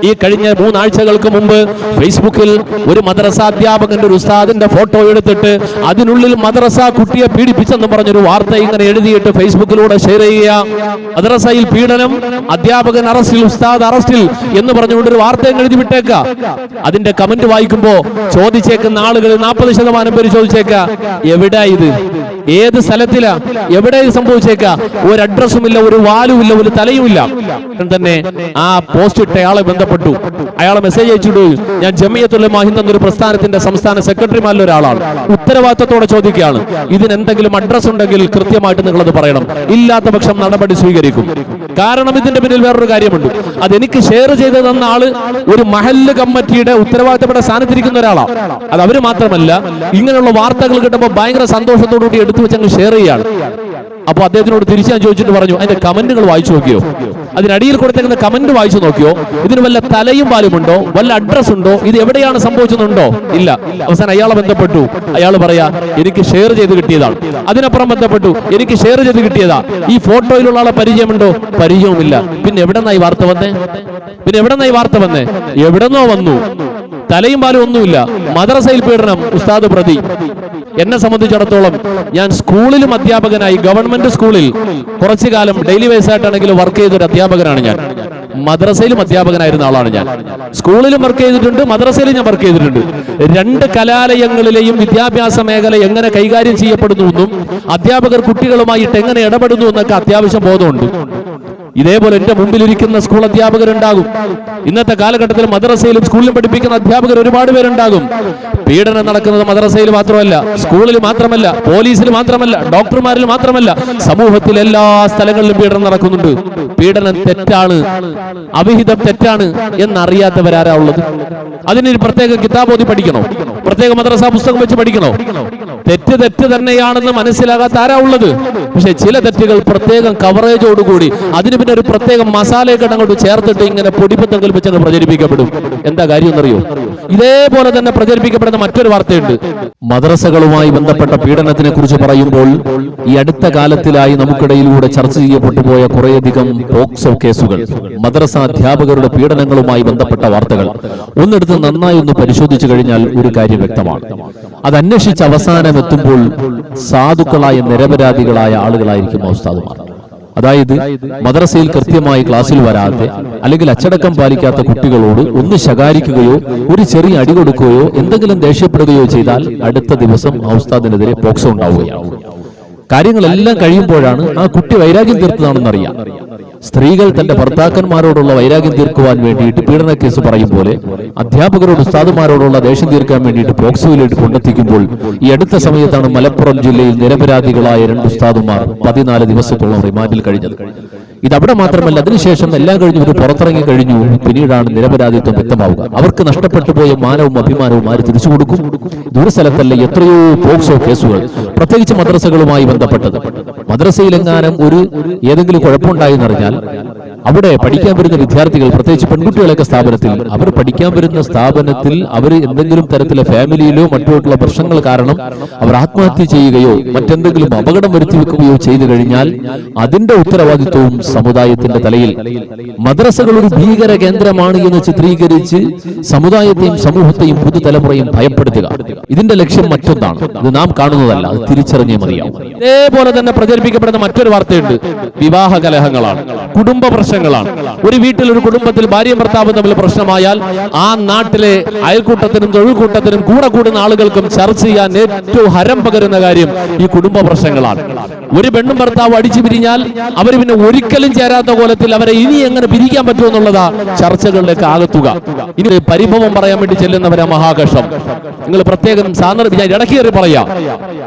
ഈ കഴിഞ്ഞ 3 ആഴ്ചകൾക്ക് മുമ്പ് ഫേസ്ബുക്കിൽ ഒരു മദ്രസ അധ്യാപകന്റെ ഒരു ഉസ്താദിന്റെ ഫോട്ടോ എടുത്തിട്ട് അതിനുള്ളിൽ മദ്രസ കുട്ടിയെ പീഡിപ്പിച്ചെന്ന് പറഞ്ഞൊരു വാർത്ത ഇങ്ങനെ എഴുതിയിട്ട് ഫേസ്ബുക്കിലൂടെ ഷെയർ ചെയ്യുക. മദ്രസയിൽ പീഡനം, അധ്യാപകൻ അറസ്റ്റിൽ, ഉസ്താദ് അറസ്റ്റിൽ എന്ന് പറഞ്ഞുകൊണ്ട് ഒരു വാർത്ത എഴുതി വിട്ടേക്ക. അതിന്റെ കമന്റ് വായിക്കുമ്പോ ചോദിച്ചേക്കുന്ന ആളുകൾ 40% പേര് ചോദിച്ചേക്ക, എവിടാ ഇത്, ഏത് സ്ഥലത്തിലാ, എവിടെ ഇത് സംഭവിച്ചേക്ക? ഒരു അഡ്രസ്സും ഇല്ല, ഒരു വാലുമില്ല, ഒരു തലയുമില്ല. തന്നെ ആ പോസ്റ്റ് ഇട്ട ആളെ ബന്ധപ്പെട്ടു. അയാളെ മെസ്സേജ് അയച്ചിട്ടു, ഞാൻ ജമിയത്തുൽ ഉലമാ ഹിന്ദ് എന്നൊരു പ്രസ്ഥാനത്തിന്റെ സംസ്ഥാന സെക്രട്ടറിമാരിൽ ഒരാളാണ്. ഉത്തരവാദിത്തത്തോടെ ചോദിക്കുകയാണ്, ഇതിനെന്തെങ്കിലും അഡ്രസ് ഉണ്ടെങ്കിൽ കൃത്യമായിട്ട് നിങ്ങളത് പറയണം, ഇല്ലാത്ത പക്ഷം നടപടി സ്വീകരിക്കും. കാരണം ഇതിന്റെ പിന്നിൽ വേറൊരു കാര്യമുണ്ട്. അതെനിക്ക് ഷെയർ ചെയ്ത് തന്ന ആള് ഒരു മഹല്ല് കമ്മിറ്റിയുടെ ഉത്തരവാദിത്തപ്പെട്ട സ്ഥാനത്തിരിക്കുന്ന ഒരാളാണ്. അത് അവര് മാത്രമല്ല, ഇങ്ങനെയുള്ള വാർത്തകൾ കിട്ടുമ്പോൾ ഭയങ്കര സന്തോഷത്തോടുകൂടി എടുത്തു വെച്ചങ്ങ് ഷെയർ ചെയ്യാണ്. അപ്പൊ അദ്ദേഹത്തിനോട് തിരിച്ചു ഞാൻ ചോദിച്ചിട്ട് പറഞ്ഞു, അതിന്റെ കമന്റുകൾ വായിച്ചു നോക്കിയോ, അതിനടിയിൽ കൊടുത്തേക്കുന്ന കമന്റ് വായിച്ചു നോക്കിയോ, ഇതിന് വല്ല തലയും പാലുമുണ്ടോ, വല്ല അഡ്രസ് ഉണ്ടോ, ഇത് എവിടെയാണ് സംഭവിച്ചതുണ്ടോ? ഇല്ല. അവസാനം അയാളെ ബന്ധപ്പെട്ടു. അയാൾ പറയാ, എനിക്ക് ഷെയർ ചെയ്ത് കിട്ടിയതാണ്. അതിനപ്പുറം ബന്ധപ്പെട്ടു, എനിക്ക് ഷെയർ ചെയ്ത് കിട്ടിയതാ. ഈ ഫോട്ടോയിലുള്ള ആളെ പരിചയമുണ്ടോ? പരിചയവുമില്ല. പിന്നെ എവിടെന്നായി വാർത്ത വന്നേ? എവിടെന്നോ വന്നു. തലയും പാലും ഒന്നുമില്ല. മദ്രസയിൽ പീഡനം, ഉസ്താദ് പ്രതി. എന്നെ സംബന്ധിച്ചിടത്തോളം ഞാൻ സ്കൂളിലും അധ്യാപകനായി, ഗവൺമെന്റ് സ്കൂളിൽ കുറച്ചു കാലം ഡെയിലി വൈസായിട്ടാണെങ്കിലും വർക്ക് ചെയ്തൊരു അധ്യാപകനാണ് ഞാൻ. മദ്രസയിലും അധ്യാപകനായിരുന്ന ആളാണ് ഞാൻ. സ്കൂളിലും വർക്ക് ചെയ്തിട്ടുണ്ട്, മദ്രസയിലും ഞാൻ വർക്ക് ചെയ്തിട്ടുണ്ട്. 2 കലാലയങ്ങളിലെയും വിദ്യാഭ്യാസ മേഖല എങ്ങനെ കൈകാര്യം ചെയ്യപ്പെടുന്നു എന്നും അധ്യാപകർ കുട്ടികളുമായിട്ട് എങ്ങനെ ഇടപെടുന്നു എന്നൊക്കെ അത്യാവശ്യം ബോധമുണ്ട്. ഇതേപോലെ എന്റെ മുമ്പിലിരിക്കുന്ന സ്കൂൾ അധ്യാപകരുണ്ടാകും. ഇന്നത്തെ കാലഘട്ടത്തിൽ മദ്രസയിലും സ്കൂളിലും പഠിപ്പിക്കുന്ന അധ്യാപകർ ഒരുപാട് പേരുണ്ടാകും. പീഡനം നടക്കുന്നത് മദ്രസയിൽ മാത്രമല്ല, സ്കൂളിൽ മാത്രമല്ല, പോലീസിൽ മാത്രമല്ല, ഡോക്ടർമാരിൽ മാത്രമല്ല, സമൂഹത്തിൽ എല്ലാ സ്ഥലങ്ങളിലും പീഡനം നടക്കുന്നുണ്ട്. പീഡനം തെറ്റാണ്, അവിഹിതം തെറ്റാണ് എന്നറിയാത്തവരാരാ ഉള്ളത്? അതിനൊരു പ്രത്യേക കിതാബോധി പഠിക്കണോ? പ്രത്യേക മദ്രസ പുസ്തകം വെച്ച് പഠിക്കണോ? തെറ്റ് തന്നെയാണെന്ന് മനസ്സിലാകാത്ത ആരാ ഉള്ളത്? പക്ഷെ ചില തെറ്റുകൾ പ്രത്യേകം കവറേജോടുകൂടി അതിന് പിന്നെ ഒരു പ്രത്യേക മസാലയൊക്കെ അങ്ങോട്ട് ചേർത്തിട്ട് ഇങ്ങനെ പൊടിപ്പത്തം കൽപ്പിച്ചങ്ങ് പ്രചരിപ്പിക്കപ്പെടും. എന്താ കാര്യം എന്നറിയോ? ഇതേപോലെ തന്നെ പ്രചരിപ്പിക്കപ്പെടുന്ന മറ്റൊരു വാർത്തയുണ്ട്. മദ്രസകളുമായി ബന്ധപ്പെട്ട പീഡനത്തിനെ കുറിച്ച് പറയുമ്പോൾ ഈ അടുത്ത കാലത്തിലായി നമുക്കിടയിലൂടെ ചർച്ച ചെയ്യപ്പെട്ടു പോയ കുറേയധികം പോക്സോ കേസുകൾ, മദ്രസ അധ്യാപകരുടെ പീഡനങ്ങളുമായി ബന്ധപ്പെട്ട വാർത്തകൾ ഒന്നെടുത്ത് നന്നായി ഒന്ന് പരിശോധിച്ചു കഴിഞ്ഞാൽ ഒരു കാര്യം വ്യക്തമാണ്. അത് അന്വേഷിച്ച് അവസാനം എത്തുമ്പോൾ സാധുക്കളായ നിരപരാധികളായ ആളുകളായിരിക്കും ഉസ്താദുമാർ. അതായത് മദ്രസയിൽ കൃത്യമായി ക്ലാസ്സിൽ വരാതെ അല്ലെങ്കിൽ അച്ചടക്കം പാലിക്കാത്ത കുട്ടികളോട് ഒന്ന് ശകാരിക്കുകയോ ഒരു ചെറിയ അടി കൊടുക്കുകയോ എന്തെങ്കിലും ദേഷ്യപ്പെടുകയോ ചെയ്താൽ അടുത്ത ദിവസം ഉസ്താദിനെതിരെ പോക്സോ ഉണ്ടാവുകയാണ്. കാര്യങ്ങളെല്ലാം കഴിയുമ്പോഴാണ് ആ കുട്ടി വൈരാഗ്യം തീർത്തതാണെന്നറിയാം. സ്ത്രീകൾ തന്റെ ഭർത്താക്കന്മാരോടുള്ള വൈരാഗ്യം തീർക്കുവാൻ വേണ്ടിയിട്ട് പീഡന കേസ് പറയും പോലെ അധ്യാപകരോട് ഉസ്താദുമാരോടുള്ള ദേഷ്യം തീർക്കാൻ വേണ്ടിയിട്ട് പോക്സോയിലേക്ക് കൊണ്ടെത്തിക്കുമ്പോൾ ഈ അടുത്ത സമയത്താണ് മലപ്പുറം ജില്ലയിൽ നിരപരാധികളായ 2 ഉസ്താദുമാർ 14 ദിവസത്തോളം റിമാൻഡിൽ കഴിഞ്ഞത്. ഇതവിടെ മാത്രമല്ല, അതിനുശേഷം എല്ലാം കഴിഞ്ഞ് ഇവർ പുറത്തിറങ്ങി കഴിഞ്ഞു. പിന്നീടാണ് നിരപരാധിത്വം വ്യക്തമാവുക. അവർക്ക് നഷ്ടപ്പെട്ടു പോയ മാനവും അഭിമാനവും ആര് തിരിച്ചു കൊടുക്കും? ദൂരസ്ഥലത്തല്ല എത്രയോ പോക്സോ കേസുകൾ, പ്രത്യേകിച്ച് മദ്രസകളുമായി ബന്ധപ്പെട്ടത്. മദ്രസയിലെങ്ങാനും ഏതെങ്കിലും കുഴപ്പമുണ്ടായെന്നറിഞ്ഞാൽ അവിടെ പഠിക്കാൻ വരുന്ന വിദ്യാർത്ഥികൾ, പ്രത്യേകിച്ച് പെൺകുട്ടികളൊക്കെ സ്ഥാപനത്തിൽ, അവർ പഠിക്കാൻ വരുന്ന സ്ഥാപനത്തിൽ അവർ എന്തെങ്കിലും തരത്തിലെ ഫാമിലിയിലോ മറ്റുള്ള പ്രശ്നങ്ങൾ കാരണം അവർ ആത്മഹത്യ ചെയ്യുകയോ മറ്റെന്തെങ്കിലും അപകടം വരുത്തി വെക്കുകയോ ചെയ്തു കഴിഞ്ഞാൽ അതിന്റെ ഉത്തരവാദിത്വവും സമുദായത്തിന്റെ തലയിൽ. മദ്രസകൾ ഒരു ഭീകര കേന്ദ്രമാണ് എന്ന് ചിത്രീകരിച്ച് സമുദായത്തെയും സമൂഹത്തെയും പുതുതലമുറയും ഭയപ്പെടുത്തുക, ഇതിന്റെ ലക്ഷ്യം മറ്റൊന്നാണ്. ഇത് നാം കാണുന്നതല്ല, അത് തിരിച്ചറിഞ്ഞേ മതിയാവും. ഇതേപോലെ തന്നെ പ്രചരിപ്പിക്കപ്പെടുന്ന മറ്റൊരു വാർത്തയുണ്ട്. വിവാഹ കലഹങ്ങളാണ്, കുടുംബ പ്രശ്നങ്ങളാണ്. ഒരു വീട്ടിൽ, ഒരു കുടുംബത്തിൽ ഭാര്യയും ഭർത്താവും തമ്മിൽ പ്രശ്നമായാൽ ആ നാട്ടിലെ അയൽക്കൂട്ടത്തിനും തൊഴിൽക്കൂട്ടത്തിനും കൂടെ കൂടുന്ന ആളുകൾക്കും ചർച്ച ചെയ്യാൻ ഏറ്റവും ഹരം പകരുന്ന കാര്യം ഈ കുടുംബ പ്രശ്നങ്ങളാണ്. ഒരു പെണ്ണും ഭർത്താവും അടിച്ചു പിരിഞ്ഞാൽ അവർ പിന്നെ ഒരിക്കലും ചേരാത്ത കോലത്തിൽ അവരെ ഇനി എങ്ങനെ പിരിക്കാൻ പറ്റുമെന്നുള്ളതാ ചർച്ചകളിലേക്ക് ആകത്തുക. ഇനി പരിഭവം പറയാൻ വേണ്ടി ചെല്ലുന്നവരാ മഹാകഷ്ടം. നിങ്ങൾ പ്രത്യേകം ഇടയ്ക്ക് കയറി പറയാം.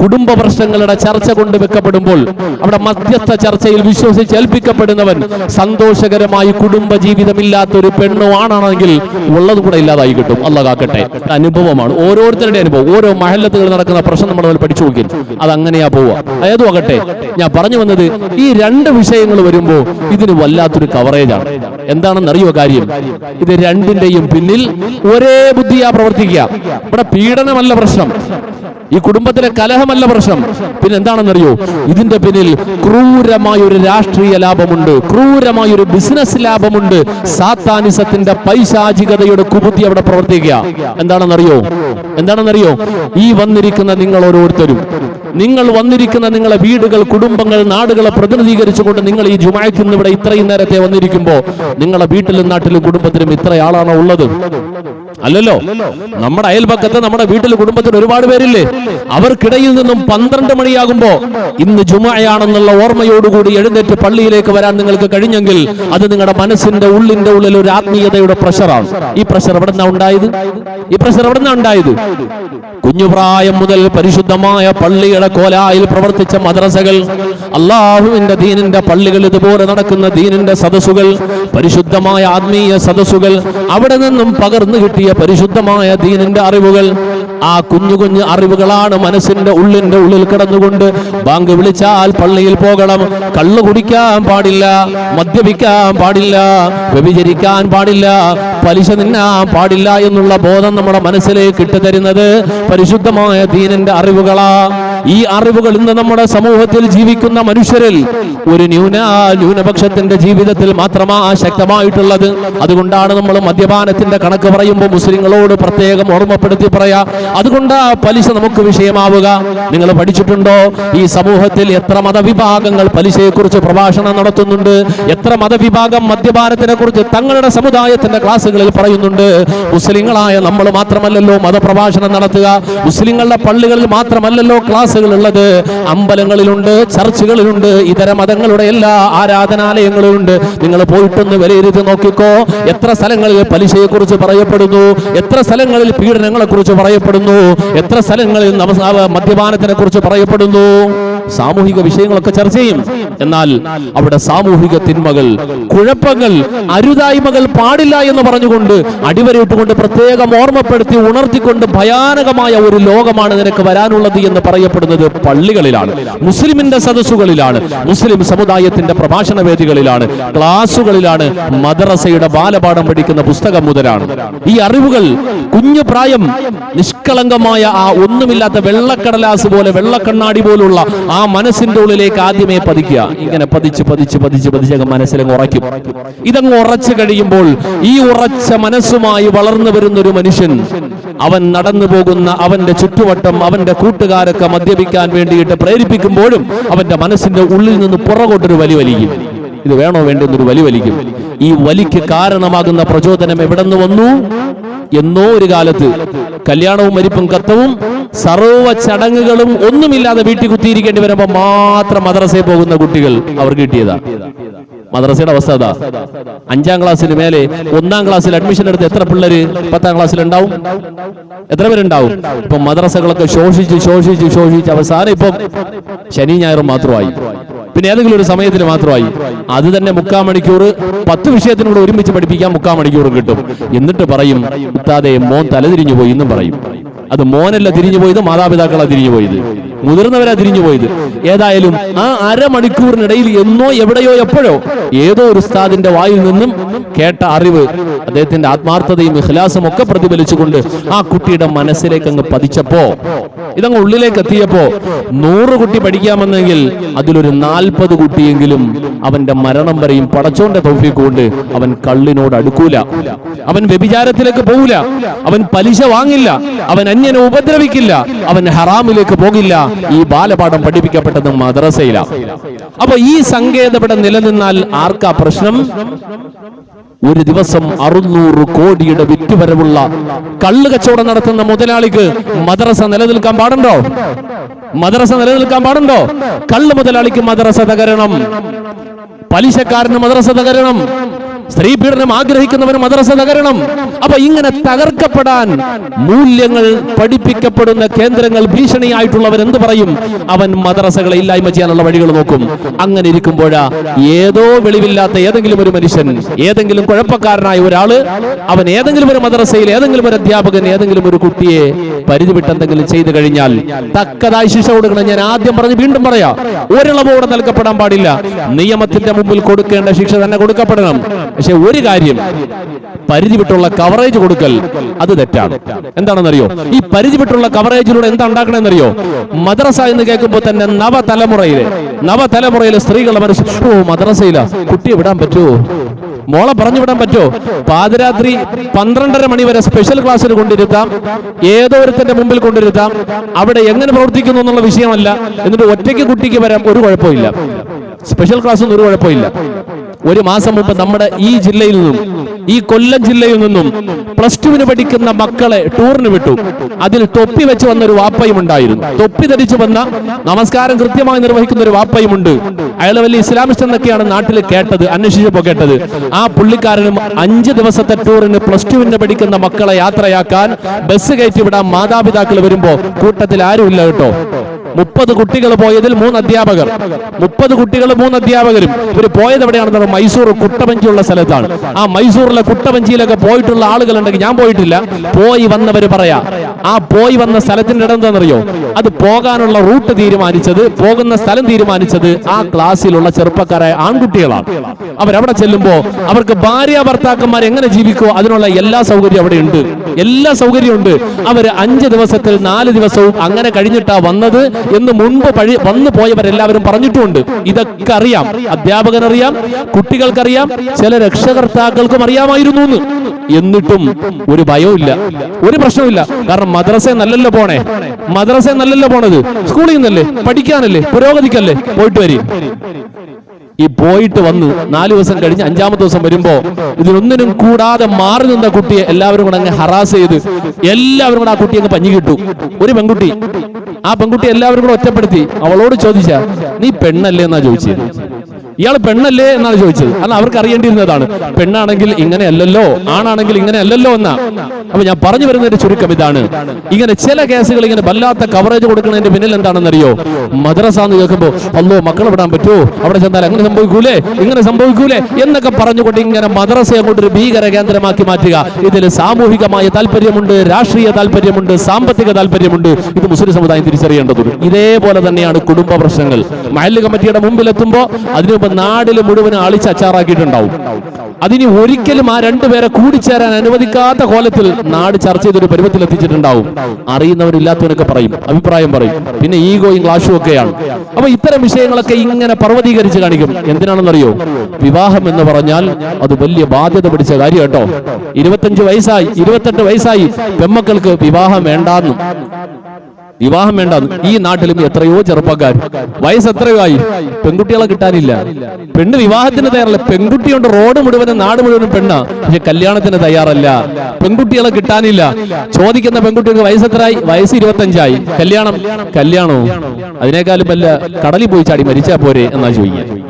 കുടുംബ പ്രശ്നങ്ങളുടെ ചർച്ച കൊണ്ട് വെക്കപ്പെടുമ്പോൾ അവിടെ മധ്യസ്ഥ ചർച്ചയിൽ വിശ്വസിച്ചേൽപ്പിക്കപ്പെടുന്നവൻ സന്തോഷകരമായി കുടുംബ ജീവിതമില്ലാത്ത ഒരു പെണ്ണോ ആണെങ്കിൽ ഉള്ളത് കൂടെ ഇല്ലാതായി കിട്ടും. അല്ലാഹ് കാക്കട്ടെ. അനുഭവമാണ്, ഓരോരുത്തരുടെ അനുഭവം. ഓരോ മഹല്ലത്തുകൾ നടക്കുന്ന പ്രശ്നം നമ്മൾ പഠിച്ചു നോക്കി, അതങ്ങനെയാ പോവുക. ഏതും ആകട്ടെ, ഞാൻ പറഞ്ഞു വന്നത് ഈ 2 വിഷയങ്ങൾ വരുമ്പോ ഇതിന് വല്ലാത്തൊരു കവറേജാണ്. എന്താണെന്നറിയോ കാര്യം? ഇത് രണ്ടിന്റെയും പിന്നിൽ ഒരേ ബുദ്ധിയാ പ്രവർത്തിക്കുക. ഇവിടെ പീഡനമല്ല പ്രശ്നം, ഈ കുടുംബത്തിലെ കലഹമല്ല പ്രശ്നം. പിന്നെ എന്താണെന്നറിയോ? ഇതിന്റെ പിന്നിൽ ക്രൂരമായ ഒരു രാഷ്ട്രീയ ലാഭമുണ്ട്, ക്രൂരമായ ഒരു ബിസിനസ് ലാഭമുണ്ട്. സാത്താനിസത്തിന്റെ പൈശാചികതയുടെ കുബുദ്ധി അവിടെ പ്രവർത്തിക്കുക. എന്താണെന്നറിയോ? ഈ വന്നിരിക്കുന്ന നിങ്ങൾ ഓരോരുത്തരും, നിങ്ങൾ വന്നിരിക്കുന്ന നിങ്ങളെ വീടുകൾ, കുടുംബങ്ങൾ, നാടുകളെ പ്രതിനിധീകരിച്ചുകൊണ്ട് നിങ്ങൾ ഈ ജുമാഅയ്ക്ക് ഇന്ന് ഇവിടെ ഇത്രയും നേരത്തെ വന്നിരിക്കുമ്പോ നിങ്ങളെ വീട്ടിലും നാട്ടിലും കുടുംബത്തിലും ഇത്ര ആളാണോ ഉള്ളത്? അല്ലല്ലോ. നമ്മുടെ അയൽപക്കത്ത്, നമ്മുടെ വീട്ടിൽ, കുടുംബത്തിൽ ഒരുപാട് പേരില്ലേ? അവർക്കിടയിൽ നിന്നും 12 മണിയാകുമ്പോ ഇന്ന് ജുമുഅയാണെന്നുള്ള ഓർമ്മയോടുകൂടി എഴുന്നേറ്റ് പള്ളിയിലേക്ക് വരാൻ നിങ്ങൾക്ക് കഴിഞ്ഞെങ്കിൽ അത് നിങ്ങളുടെ മനസ്സിന്റെ ഉള്ളിന്റെ ഉള്ളിൽ ഒരു ആത്മീയതയുടെ പ്രഷറാണ്. ഈ പ്രഷർ എവിടെ നിന്നാ ഉണ്ടായത്? കുഞ്ഞുപ്രായം മുതൽ പരിശുദ്ധമായ പള്ളിയുടെ കോലായിൽ പ്രവർത്തിച്ച മദ്രസകൾ, അള്ളാഹുവിന്റെ ദീനിന്റെ പള്ളികൾ, ഇതുപോലെ നടക്കുന്ന ദീനിന്റെ സദസ്സുകൾ, പരിശുദ്ധമായ ആത്മീയ സദസ്സുകൾ, അവിടെ നിന്നും പകർന്നു കിട്ടിയ പരിശുദ്ധമായ ദീനിന്റെ അറിവുകൾ, ആ കുഞ്ഞു കുഞ്ഞു അറിവുകളാണ് മനസ്സിന്റെ ഉള്ളിന്റെ ഉള്ളിൽ കിടന്നുകൊണ്ട് ബാങ്ക് വിളിച്ചാൽ പള്ളിയിൽ പോകണം, കള്ളു കുടിക്കാൻ പാടില്ല, മദ്യപിക്കാൻ പാടില്ല, വ്യഭിചരിക്കാൻ പാടില്ല, പലിശ തിന്നാൻ പാടില്ല എന്നുള്ള ബോധം നമ്മുടെ മനസ്സിലേക്ക് ഇട്ടുതരുന്നത് പരിശുദ്ധമായ ദീനിന്റെ അറിവുകളാ. ഈ അറിവുകൾ ഇന്ന് നമ്മുടെ സമൂഹത്തിൽ ജീവിക്കുന്ന മനുഷ്യരിൽ ഒരു ന്യൂനപക്ഷത്തിന്റെ ജീവിതത്തിൽ മാത്രമാ ശക്തമായിട്ടുള്ളത്. അതുകൊണ്ടാണ് നമ്മൾ മദ്യപാനത്തിന്റെ കണക്ക് പറയുമ്പോൾ മുസ്ലിങ്ങളോട് പ്രത്യേകം ഓർമ്മപ്പെടുത്തി പറയാ. അതുകൊണ്ട് പലിശ നമുക്ക് വിഷയമാവുക. നിങ്ങൾ പഠിച്ചിട്ടുണ്ടോ ഈ സമൂഹത്തിൽ എത്ര മതവിഭാഗങ്ങൾ പലിശയെക്കുറിച്ച് പ്രഭാഷണം നടത്തുന്നുണ്ട്? എത്ര മതവിഭാഗം മദ്യപാനത്തിനെ കുറിച്ച് തങ്ങളുടെ സമുദായത്തിന്റെ ക്ലാസ്സുകളിൽ പറയുന്നുണ്ട്? മുസ്ലിങ്ങളായ നമ്മൾ മാത്രമല്ലല്ലോ മതപ്രഭാഷണം നടത്തുക, മുസ്ലിങ്ങളുടെ പള്ളികളിൽ മാത്രമല്ലല്ലോ ക്ലാസ് മദ്രസകളുള്ളത്? അമ്പലങ്ങളിലുണ്ട്, ചർച്ചുകളിലുണ്ട്, ഇതര മതങ്ങളുടെ എല്ലാ ആരാധനാലയങ്ങളുണ്ട്. നിങ്ങൾ പോയിട്ടൊന്ന് വിലയിരുത്തി നോക്കിക്കോ. എത്ര സ്ഥലങ്ങളിൽ പലിശയെ കുറിച്ച് പറയപ്പെടുന്നു, എത്ര സ്ഥലങ്ങളിൽ പീഡനങ്ങളെ കുറിച്ച് പറയപ്പെടുന്നു, എത്ര സ്ഥലങ്ങളിൽ മദ്യപാനത്തിനെ കുറിച്ച് പറയപ്പെടുന്നു. സാമൂഹിക വിഷയങ്ങളൊക്കെ ചർച്ച ചെയ്യും. എന്നാൽ അവിടെ സാമൂഹിക തിന്മകൾ, കുഴപ്പങ്ങൾ, അരുതായ്മകൾ പാടില്ല എന്ന് പറഞ്ഞുകൊണ്ട് അടിവരയിട്ടുകൊണ്ട് പ്രത്യേകം ഓർമ്മപ്പെടുത്തി ഉണർത്തിക്കൊണ്ട് ഭയാനകമായ ഒരു ലോകമാണ് നിനക്ക് വരാനുള്ളത് എന്ന് പറയപ്പെടുന്നത് പള്ളികളിലാണ്, മുസ്ലിമിന്റെ സദസ്സുകളിലാണ്, മുസ്ലിം സമുദായത്തിന്റെ പ്രഭാഷണ വേദികളിലാണ്, ക്ലാസുകളിലാണ്, മദ്രസയുടെ ബാലപാഠം പഠിക്കുന്ന പുസ്തകം മുതലാണ്. ഈ അറിവുകൾ കുഞ്ഞു പ്രായം നിഷ്കളങ്കമായ ആ ഒന്നുമില്ലാത്ത വെള്ളക്കടലാസ് പോലെ, വെള്ളക്കണ്ണാടി പോലുള്ള ആ മനസ്സിന്റെ ഉള്ളിലേക്ക് ആദ്യമേ പതിക്കുക. ഇങ്ങനെ പതിച്ച് പതിച്ച് പതിച്ച് പതിച്ച് മനസ്സിലങ്ങ് ഉറയ്ക്കും. ഇതങ്ങ് ഉറച്ചു കഴിയുമ്പോൾ ഈ ഉറച്ച മനസ്സുമായി വളർന്നു വരുന്ന ഒരു മനുഷ്യൻ, അവൻ നടന്നു പോകുന്ന അവന്റെ ചുറ്റുവട്ടം, അവന്റെ കൂട്ടുകാരൊക്കെ മദ്യപിക്കാൻ വേണ്ടിയിട്ട് പ്രേരിപ്പിക്കുമ്പോഴും അവന്റെ മനസ്സിന്റെ ഉള്ളിൽ നിന്ന് പുറകോട്ടൊരു വലി വലിക്കും. ഇത് വേണോ വേണ്ടെന്നൊരു വലി വലിക്കും. ഈ വലിക്ക് കാരണമാകുന്ന പ്രചോദനം എവിടെ നിന്ന് വന്നു? എന്നോ ഒരു കാലത്ത് കല്യാണവും മരിപ്പും കത്തവും സർവ്വ ചടങ്ങുകളും ഒന്നുമില്ലാതെ വീട്ടിൽ കുത്തിയിരിക്കേണ്ടി വരുമ്പോൾ മാത്രം മദ്രസയിൽ പോകുന്ന കുട്ടികൾ അവർക്ക് കിട്ടിയതാ. മദ്രസയുടെ അവസ്ഥ അതാ. 5ാം ക്ലാസ്സിന് മേലെ 1ാം ക്ലാസ്സിൽ അഡ്മിഷൻ എടുത്ത് എത്ര പിള്ളേര് 10ാം ക്ലാസ്സിൽ ഉണ്ടാവും? എത്ര പേരുണ്ടാവും? ഇപ്പൊ മദ്രസകളൊക്കെ ശോഷിച്ച് അവസാനം ഇപ്പം ശനി ഞായറും മാത്രമായി, പിന്നെ ഏതെങ്കിലും ഒരു സമയത്തിന് മാത്രമായി. അത് തന്നെ 3/4 മണിക്കൂർ 10 വിഷയത്തിനൂടെ ഒരുമിച്ച് പഠിപ്പിക്കാൻ 3/4 മണിക്കൂറും കിട്ടും. എന്നിട്ട് പറയും, ഉസ്താദേ മോൻ തലതിരിഞ്ഞു പോയി എന്നും പറയും. അത് മോനല്ല തിരിഞ്ഞു പോയത്, മാതാപിതാക്കളാ തിരിഞ്ഞു പോയത്, മുതിർന്നവരാ തിരിഞ്ഞു പോയത്. ഏതായാലും ആ അരമണിക്കൂറിനിടയിൽ എന്നോ എവിടെയോ എപ്പോഴോ ഏതോ ഒരു ഉസ്താദിന്റെ വായിൽ നിന്നും കേട്ട അറിവ്, അദ്ദേഹത്തിന്റെ ആത്മാർത്ഥതയും ഇഖ്ലാസും ഒക്കെ പ്രതിഫലിച്ചുകൊണ്ട് ആ കുട്ടിയുടെ മനസ്സിലേക്ക് അങ്ങ് പതിച്ചപ്പോ, ഇതങ്ങ് ഉള്ളിലേക്ക് എത്തിയപ്പോ 100 കുട്ടി പഠിക്കാമെന്നെങ്കിൽ അതിലൊരു 40 കുട്ടിയെങ്കിലും അവന്റെ മരണം വരെയും പടച്ചോന്റെ തൗഫീഖ് കൊണ്ട് അവൻ കള്ളിനോട് അടുക്കൂല, അവൻ വ്യഭിചാരത്തിലേക്ക് പോകില്ല, അവൻ പലിശ വാങ്ങില്ല, അവൻ അന്യനെ ഉപദ്രവിക്കില്ല, അവൻ ഹറാമിലേക്ക് പോകില്ല. ഈ ബാലപാഠം പഠിപ്പിക്കപ്പെട്ടത് മദ്രസയിലാണ്. അപ്പൊ ഈ സങ്കേതം ഇവിടെ നിലനിന്നാൽ ആർക്കാ പ്രശ്നം? ഒരു ദിവസം 600 കോടിയുടെ വിറ്റുവരവുള്ള കള്ള് കച്ചവടം നടത്തുന്ന മുതലാളിക്ക് മദ്രസ നിലനിൽക്കാൻ പാടുണ്ടോ? മദ്രസ നിലനിൽക്കാൻ പാടുണ്ടോ? കള്ള് മുതലാളിക്ക് മദ്രസ തകരണം, പലിശക്കാരന് മദ്രസ തകരണം, സ്ത്രീ പീഡനം ആഗ്രഹിക്കുന്നവന് മദ്രസ തകരണം. അപ്പൊ ഇങ്ങനെ തകർക്കപ്പെടാൻ മൂല്യങ്ങൾ പഠിപ്പിക്കപ്പെടുന്ന കേന്ദ്രങ്ങൾ ഭീഷണിയായിട്ടുള്ളവർ എന്ത് പറയും? അവൻ മദ്രസകളെ ഇല്ലായ്മ ചെയ്യാനുള്ള വഴികൾ നോക്കും. അങ്ങനെ ഇരിക്കുമ്പോഴാ ഏതോ വെളിവില്ലാത്ത ഏതെങ്കിലും ഒരു മനുഷ്യൻ, ഏതെങ്കിലും കുഴപ്പക്കാരനായ ഒരാള്, അവൻ ഏതെങ്കിലും ഒരു മദ്രസയിൽ ഏതെങ്കിലും ഒരു അധ്യാപകൻ ഏതെങ്കിലും ഒരു കുട്ടിയെ പരിധി വിട്ട് എന്തെങ്കിലും ചെയ്തു കഴിഞ്ഞാൽ തക്കതായി ശിക്ഷ കൊടുക്കണം. ഞാൻ ആദ്യം പറഞ്ഞു, വീണ്ടും പറയാം, ഒരിളവോടെ നൽകപ്പെടാൻ പാടില്ല. നിയമത്തിന്റെ മുമ്പിൽ കൊടുക്കേണ്ട ശിക്ഷ തന്നെ കൊടുക്കപ്പെടണം. പക്ഷെ ഒരു കാര്യം, പരിധി വിട്ടുള്ള കവറേജ് കൊടുക്കൽ അത് തെറ്റാണ്. എന്താണെന്നറിയോ? ഈ പരിധി വിട്ടുള്ള കവറേജിലൂടെ എന്താ ഉണ്ടാക്കണമെന്നറിയോ? മദ്രസ എന്ന് കേൾക്കുമ്പോൾ തന്നെ നവതലമുറയിലെ സ്ത്രീകളുടെ മനസ്സിൽ, ഓ മദ്രസയിലാ, കുട്ടിയെ വിടാൻ പറ്റുമോ, മോളെ പറഞ്ഞു വിടാൻ പറ്റുമോ? പാതിരാത്രി 12:30 മണി വരെ സ്പെഷ്യൽ ക്ലാസ്സിന് കൊണ്ടിരുത്താം, ഏതോ ഒരുത്തിന്റെ മുമ്പിൽ കൊണ്ടിരുത്താം. അവിടെ എങ്ങനെ പ്രവർത്തിക്കുന്നു എന്നുള്ള വിഷയമല്ല. എന്നിട്ട് ഒറ്റയ്ക്ക് കുട്ടിക്ക് വരാൻ ഒരു കുഴപ്പമില്ല, സ്പെഷ്യൽ ക്ലാസ്സൊന്നും ഒരു കുഴപ്പമില്ല. ഒരു മാസം മുമ്പ് നമ്മുടെ ഈ ജില്ലയിൽ നിന്നും, ഈ കൊല്ലം ജില്ലയിൽ നിന്നും +2 പഠിക്കുന്ന മക്കളെ ടൂറിന് വിട്ടു. അതിൽ തൊപ്പി വെച്ച് വന്ന ഒരു വാപ്പയും ഉണ്ടായിരുന്നു. തൊപ്പി ധരിച്ചു വന്ന, നമസ്കാരം കൃത്യമായി നിർവഹിക്കുന്ന ഒരു വാപ്പയുമുണ്ട്. അയാൾ വലിയ ഇസ്ലാമിസ്റ്റ് എന്നൊക്കെയാണ് നാട്ടിൽ കേട്ടത്, അന്വേഷിച്ചപ്പോ കേട്ടത്. ആ പുള്ളിക്കാരനും 5 ദിവസത്തെ ടൂറിന് +2 പഠിക്കുന്ന മക്കളെ യാത്രയാക്കാൻ ബസ് കയറ്റി വിടാൻ മാതാപിതാക്കൾ വരുമ്പോ കൂട്ടത്തിൽ ആരുമില്ല കേട്ടോ. 30 കുട്ടികൾ പോയതിൽ 3 അധ്യാപകർ, 30 കുട്ടികൾ 3 അധ്യാപകരും. ഇവർ പോയത് എവിടെയാണെന്ന്? മൈസൂർ കുട്ടവഞ്ചിയുള്ള സ്ഥലത്താണ്. ആ മൈസൂരിലെ കുട്ടവഞ്ചിയിലൊക്കെ പോയിട്ടുള്ള ആളുകളുണ്ടെങ്കിൽ, ഞാൻ പോയിട്ടില്ല, പോയി വന്നവർ പറയാ, ആ പോയി വന്ന സ്ഥലത്തിന്റെ ഇടം എന്താണെന്നറിയോ? അത് പോകാനുള്ള റൂട്ട് തീരുമാനിച്ചത്, പോകുന്ന സ്ഥലം തീരുമാനിച്ചത് ആ ക്ലാസ്സിലുള്ള ചെറുപ്പക്കാരായ ആൺകുട്ടികളാണ്. അവരവിടെ ചെല്ലുമ്പോ അവർക്ക് ഭാര്യ ഭർത്താക്കന്മാർ എങ്ങനെ ജീവിക്കുമോ അതിനുള്ള എല്ലാ സൗകര്യവും അവിടെ ഉണ്ട്, എല്ലാ സൗകര്യവും ഉണ്ട്. അവർ 5 ദിവസത്തിൽ 4 ദിവസവും അങ്ങനെ കഴിഞ്ഞിട്ടാ വന്നത് എന്ന് മുൻപ് വന്നു പോയവരെല്ലാവരും പറഞ്ഞിട്ടുമുണ്ട്. ഇതൊക്കെ അറിയാം, അധ്യാപകനറിയാം, കുട്ടികൾക്കറിയാം, ചില രക്ഷകർത്താക്കൾക്കും അറിയാമായിരുന്നു. എന്നിട്ടും ഒരു ഭയവും ഇല്ല, ഒരു പ്രശ്നവുമില്ല. കാരണം മദ്രസ നല്ലല്ലോ പോണേ, മദ്രസ നല്ലല്ലോ പോണത്, സ്കൂളിൽ നിന്നല്ലേ, പഠിക്കാനല്ലേ, പുരോഗതിക്കല്ലേ, പോയിട്ട് വരും. ഈ പോയിട്ട് വന്ന് 4 ദിവസം കഴിഞ്ഞ് 5-ാമത്തെ ദിവസം വരുമ്പോ ഇതിനൊന്നിനും കൂടാതെ മാറി നിന്ന കുട്ടിയെ എല്ലാവരും കൂടെ അങ്ങ് ഹറാസ് ചെയ്ത് എല്ലാവരും കൂടെ ആ കുട്ടിയെ അങ്ങ് പഞ്ഞു കിട്ടു. ഒരു പെൺകുട്ടി, ആ പെൺകുട്ടി എല്ലാവരും കൂടെ ഒറ്റപ്പെടുത്തി. അവളോട് ചോദിച്ച, നീ പെണ്ണല്ലേ എന്നാ ചോദിച്ചത്. ഇയാൾ പെണ്ണല്ലേ എന്നാണ് ചോദിച്ചത്. അല്ല, അവർക്ക് അറിയേണ്ടിയിരുന്നതാണ് പെണ്ണാണെങ്കിൽ ഇങ്ങനെയല്ലല്ലോ, ആണാണെങ്കിൽ ഇങ്ങനെയല്ലല്ലോ എന്നാ. അപ്പൊ ഞാൻ പറഞ്ഞു വരുന്നതിന്റെ ചുരുക്കം ഇതാണ്. ഇങ്ങനെ ചില കേസുകൾ ഇങ്ങനെ വല്ലാത്ത കവറേജ് കൊടുക്കുന്നതിന്റെ പിന്നിൽ എന്താണെന്നറിയോ? മദ്രസ എന്ന് കേൾക്കുമ്പോൾ അല്ലോ മക്കളെ വിടാൻ പറ്റുമോ, അവിടെ ചെന്നാൽ അങ്ങനെ സംഭവിക്കൂലേ, ഇങ്ങനെ സംഭവിക്കൂലേ എന്നൊക്കെ പറഞ്ഞുകൊണ്ട് ഇങ്ങനെ മദ്രസയെ അങ്ങോട്ട് ഒരു ഭീകര കേന്ദ്രമാക്കി മാറ്റുക. ഇതിൽ സാമൂഹികമായ താല്പര്യമുണ്ട്, രാഷ്ട്രീയ താല്പര്യമുണ്ട്, സാമ്പത്തിക താല്പര്യമുണ്ട്. ഇത് മുസ്ലിം സമുദായം തിരിച്ചറിയേണ്ടതുണ്ട്. ഇതേപോലെ തന്നെയാണ് കുടുംബ പ്രശ്നങ്ങൾ. മഹല്ല് കമ്മിറ്റിയുടെ മുമ്പിലെത്തുമ്പോൾ അതിനു നാടിൽ മുഴുവൻ അളിച്ച് അച്ചാറാക്കിയിട്ടുണ്ടാവും. അതിന് ഒരിക്കലും ആ രണ്ടുപേരെ കൂടിച്ചേരാൻ അനുവദിക്കാത്ത കോലത്തിൽ നാട് ചർച്ച ചെയ്തൊരു പരുവത്തിൽ എത്തിച്ചിട്ടുണ്ടാവും. അറിയുന്നവരില്ലാത്തവനൊക്കെ പറയും, അഭിപ്രായം പറയും, പിന്നെ ഈഗോയും ക്ലാഷും ഒക്കെയാണ്. അപ്പൊ ഇത്തരം വിഷയങ്ങളൊക്കെ ഇങ്ങനെ പർവ്വതീകരിച്ച് കാണിക്കും. എന്തിനാണെന്നറിയോ? വിവാഹം എന്ന് പറഞ്ഞാൽ അത് വലിയ ബാധ്യത പിടിച്ച കാര്യം കേട്ടോ. 25 വയസ്സായി 28 വയസ്സായി പെമ്മക്കൾക്ക് വിവാഹം വേണ്ടാന്ന്, വിവാഹം വേണ്ടാന്ന്. ഈ നാട്ടിലും എത്രയോ ചെറുപ്പക്കാർ വയസ്സ് എത്രയോ ആയി, പെൺകുട്ടികളെ കിട്ടാനില്ല. പെണ്ണ് വിവാഹത്തിന് തയ്യാറല്ല. പെൺകുട്ടിയുണ്ട് റോഡ് മുഴുവനും നാട് മുഴുവനും പെണ്ണ, പക്ഷെ കല്യാണത്തിന് തയ്യാറല്ല. പെൺകുട്ടികളെ കിട്ടാനില്ല. ചോദിക്കുന്ന പെൺകുട്ടികൾക്ക് വയസ്സ് എത്രയായി? വയസ്സ് 25 കല്യാണോ? അതിനേക്കാളും വല്ല കടലിൽ പോയി ചാടി മരിച്ചാ പോരെ എന്നാ ചോദിക്കുക.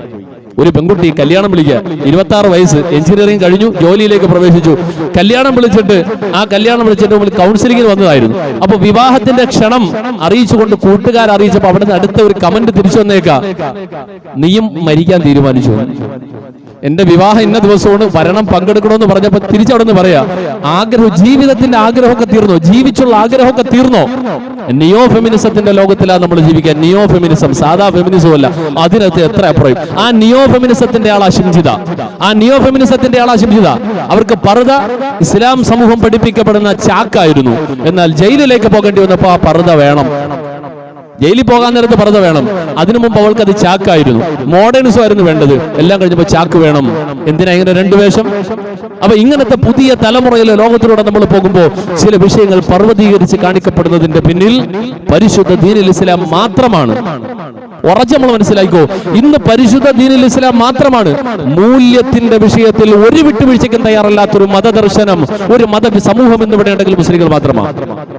ഒരു പെൺകുട്ടി കല്യാണം വിളിക്കുക, 26 വയസ്സ്, എഞ്ചിനീയറിംഗ് കഴിഞ്ഞു, ജോലിയിലേക്ക് പ്രവേശിച്ചു. കല്യാണം വിളിച്ചിട്ട് കൗൺസിലിംഗിന് വന്നതായിരുന്നു. അപ്പൊ വിവാഹത്തിന്റെ ക്ഷണം അറിയിച്ചുകൊണ്ട് കൂട്ടുകാർ അറിയിച്ചപ്പോ അവിടെ നിന്ന് അടുത്ത ഒരു കമന്റ് തിരിച്ചു വന്നേക്കാ, നീയും മരിക്കാൻ തീരുമാനിച്ചു. എന്റെ വിവാഹം ഇന്ന ദിവസമാണ്, വരണം, പങ്കെടുക്കണമെന്ന് പറഞ്ഞപ്പോ തിരിച്ചവിടെ നിന്ന് പറയാ, ആഗ്രഹം, ജീവിതത്തിന്റെ ആഗ്രഹമൊക്കെ തീർന്നോ? ജീവിച്ചുള്ള ആഗ്രഹമൊക്കെ തീർന്നോ? നിയോ ഫെമിനിസത്തിന്റെ ലോകത്തിലാണ് നമ്മൾ ജീവിക്കാൻ. നിയോ ഫെമിനിസം, സാധാ ഫെമിനിസം അല്ല. അതിനകത്ത് എത്ര അപ്പുറം. ആ നിയോ ഫെമിനിസത്തിന്റെ ആളാ ശിംജിത. അവർക്ക് പർദ ഇസ്ലാം സമൂഹം പഠിപ്പിക്കപ്പെടുന്ന ചാക്കായിരുന്നു. എന്നാൽ ജയിലിലേക്ക് പോകേണ്ടി വന്നപ്പോ ആ പർദ വേണം. ജയിലിൽ പോകാൻ നേരത്ത് പർദ വേണം. അതിനു മുമ്പ് അവൾക്ക് അത് ചാക്കായിരുന്നു. മോഡേണിസം ആയിരുന്നു വേണ്ടത്. എല്ലാം കഴിഞ്ഞപ്പോ ചാക്ക് വേണം. എന്തിനാ ഇങ്ങനെ 2 വേഷം? അപ്പൊ ഇങ്ങനത്തെ പുതിയ തലമുറയിലെ ലോകത്തിലൂടെ നമ്മൾ പോകുമ്പോൾ ചില വിഷയങ്ങൾ പർവ്വതീകരിച്ച് കാണിക്കപ്പെടുന്നതിന്റെ പിന്നിൽ പരിശുദ്ധ ദീനുൽ ഇസ്ലാം മാത്രമാണ്. ഉറച്ച് നമ്മൾ മനസ്സിലാക്കോ, ഇന്ന് പരിശുദ്ധ ദീനുൽ ഇസ്ലാം മാത്രമാണ് മൂല്യത്തിന്റെ വിഷയത്തിൽ ഒരു വിട്ടുവീഴ്ചയ്ക്കും തയ്യാറല്ലാത്തൊരു മതദർശനം, ഒരു മത സമൂഹം എന്ന് ഇവിടെ ഉണ്ടെങ്കിൽ മുസ്ലിങ്ങൾ മാത്രമാണ്.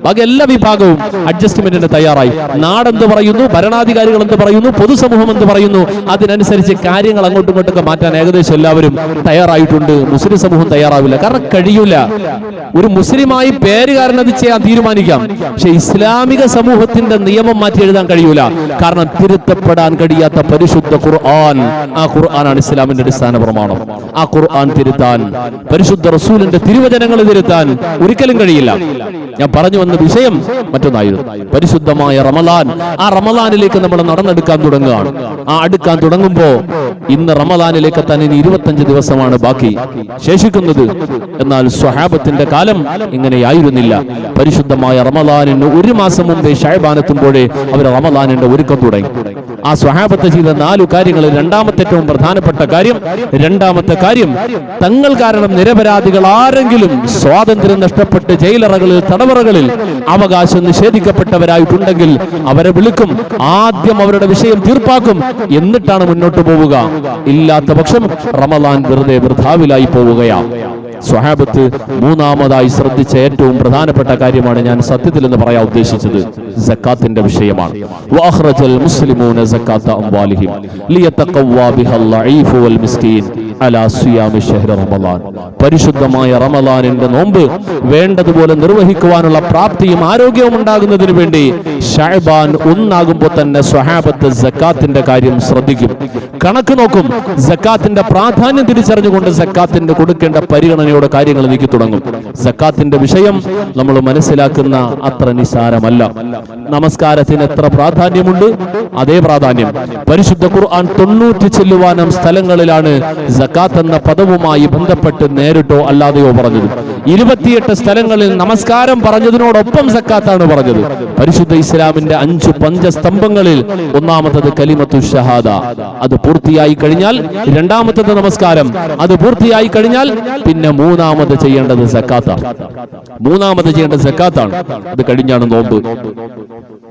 ബാക്കി എല്ലാ വിഭാഗവും അഡ്ജസ്റ്റ്മെന്റിന് തയ്യാറായി. നാടെന്ത് പറയുന്നു, ഭരണാധികാരികൾ എന്ത് പറയുന്നു, പൊതുസമൂഹം എന്ത് പറയുന്നു, അതിനനുസരിച്ച് കാര്യങ്ങൾ അങ്ങോട്ടും ഇങ്ങോട്ടൊക്കെ മാറ്റാൻ ഏകദേശം എല്ലാവരും തയ്യാറായിട്ടുണ്ട്. മുസ്ലിം സമൂഹം തയ്യാറാവില്ല. കാരണം കഴിയൂല. ഒരു മുസ്ലിമായി പേരുകാരൻ അത് ചെയ്യാൻ തീരുമാനിക്കാം, പക്ഷെ ഇസ്ലാമിക സമൂഹത്തിന്റെ നിയമം മാറ്റി എഴുതാൻ കഴിയൂല. കാരണം തിരുത്തപ്പെടാൻ കഴിയാത്ത പരിശുദ്ധ ഖുർആൻ, ആ ഖുർആനാണ് ഇസ്ലാമിന്റെ അടിസ്ഥാന പ്രമാണം. ആ ഖുർആൻ തിരുത്താൻ, പരിശുദ്ധ റസൂലിന്റെ തിരുവചനങ്ങൾ തിരുത്താൻ ഒരിക്കലും കഴിയില്ല. ഞാൻ പറഞ്ഞു വന്ന വിഷയം മറ്റൊന്നായിരുന്നു. പരിശുദ്ധമായ റമദാൻ. ആ റമദാനിലേക്ക് നമ്മൾ നടന്നെടുക്കാൻ തുടങ്ങുകയാണ്. ആ അടുക്കാൻ തുടങ്ങുമ്പോ ഇന്ന് റമദാനിലേക്ക് എത്താൻ ഇനി 25 ദിവസമാണ് ബാക്കി ശേഷിക്കുന്നത്. എന്നാൽ സ്വഹാബത്തിന്റെ കാലം ഇങ്ങനെയായിരുന്നില്ല. പരിശുദ്ധമായ റമദാനിന് 1 മാസം മുമ്പേ ശഅബാനെത്തുമ്പോഴേ അവർ റമദാനിന്റെ ഒരുക്കം തുടങ്ങി. ആ സ്വഹാബത്ത് ചെയ്ത 4 കാര്യങ്ങളിൽ രണ്ടാമത്തെ ഏറ്റവും പ്രധാനപ്പെട്ട കാര്യം, തങ്ങൾ കാരണം നിരപരാധികൾ ആരെങ്കിലും സ്വാതന്ത്ര്യം നഷ്ടപ്പെട്ട് ജയിലറകളിൽ, തടവറകളിൽ അവകാശം നിഷേധിക്കപ്പെട്ടവരായിട്ടുണ്ടെങ്കിൽ അവരെ വിളിക്കും, ആദ്യം അവരുടെ വിഷയം തീർപ്പാക്കും, എന്നിട്ടാണ് മുന്നോട്ട് പോവുക. ഇല്ലാത്ത പക്ഷം റമദാൻ വെറുതെ വൃഥാവിലായി പോവുകയാണ്. സ്വഹാബത്ത് മൂന്നാമതായി ശ്രദ്ധിച്ച ഏറ്റവും പ്രധാനപ്പെട്ട കാര്യമാണ് ഞാൻ സത്യത്തിൽ എന്ന് പറയാൻ ഉദ്ദേശിച്ചത്, സക്കാത്തിന്റെ വിഷയമാണ്. വഅഖ്റജൽ മുസ്ലിമൂന സക്കാത്ത അംവാലിഹിം ലിയതഖവ്വ ബിഹൽ ലഈഫ് വൽ മിസ്കീൻ അലാ സിയാമി ശഹ്രി റമദാൻ. പരിശുദ്ധമായ റമദാനിന്റെ നോമ്പ് വേണ്ടതുപോലെ നിർവഹിക്കുവാനുള്ള പ്രാപ്തിയും ആരോഗ്യവും ഉണ്ടാകുന്നതിന് വേണ്ടി ശഅബാൻ 1 തന്നെ സ്വഹാബത്ത് സക്കാത്തിന്റെ കാര്യം ശ്രദ്ധിക്കും, കണക്ക് നോക്കും. സക്കാത്തിന്റെ പ്രാധാന്യം തിരിച്ചറിഞ്ഞുകൊണ്ട് സക്കാത്തിന്റെ കൊടുക്കേണ്ട പരിഗണനയോടെ കാര്യങ്ങൾ നീക്കി തുടങ്ങും. സക്കാത്തിന്റെ വിഷയം നമ്മൾ മനസ്സിലാക്കുന്ന അത്ര നിസ്സാരമല്ല. നമസ്കാരത്തിന് എത്ര പ്രാധാന്യമുണ്ട്, അതേ പ്രാധാന്യം പരിശുദ്ധ ഖുർആൻ 90 ചെല്ലുവാനും സ്ഥലങ്ങളിലാണ് സക്കാത്ത് എന്ന പദവുമായി ബന്ധപ്പെട്ട് നേരിട്ടോ അല്ലാതെയോ പറഞ്ഞത്. 28 സ്ഥലങ്ങളിൽ നമസ്കാരം പറഞ്ഞതിനോടൊപ്പം സക്കാത്താണ് പറഞ്ഞത്. പരിശുദ്ധ ഇസ്ലാമിന്റെ 5 പഞ്ചസ്തംഭങ്ങളിൽ ഒന്നാമത്തത് കലിമത്തു ഷഹാദ. അത് പൂർത്തിയായി കഴിഞ്ഞാൽ രണ്ടാമത്തത് നമസ്കാരം. അത് പൂർത്തിയായി കഴിഞ്ഞാൽ പിന്നെ മൂന്നാമത് ചെയ്യേണ്ടത് സക്കാത്താണ്. അത് കഴിഞ്ഞാണ് നോമ്പ്.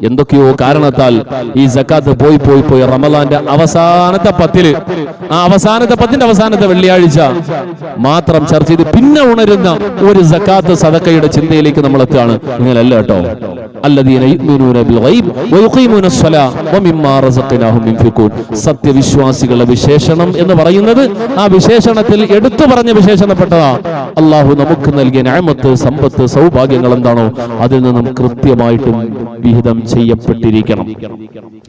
എന്തൊക്കെയോ കാരണത്താൽ ഈ സക്കാത്ത് പോയി റമദാന്റെ അവസാനത്തെ പത്തില്, ആ അവസാനത്തെ പത്തിന്റെ അവസാനത്തെ വെള്ളിയാഴ്ച മാത്രം ചർച്ച ചെയ്ത് പിന്നെ ഉണരുന്ന ഒരു സക്കാത്ത് സദക്കയുടെ ചിന്തയിലേക്ക് നമ്മൾ എത്തുകയാണ്. നിങ്ങളല്ല കേട്ടോ. الذين يؤمنون بالغيب ويقيمون الصلاة ومما رزقناهم ينفقون. സത്യവിശ്വാസികളുടെ വിശേഷണം എന്ന് പറയുന്നത് ആ വിശേഷണത്തിൽ എടുത്തു പറഞ്ഞ വിശേഷണപ്പെട്ടതാ. അള്ളാഹു നമുക്ക് നൽകിയ നിഅമത്ത്, സമ്പത്ത്, സൗഭാഗ്യങ്ങൾ എന്താണോ അതിൽ നിന്നും കൃത്യമായിട്ടും വിഹിതം ചെയ്യപ്പെട്ടിരിക്കണം.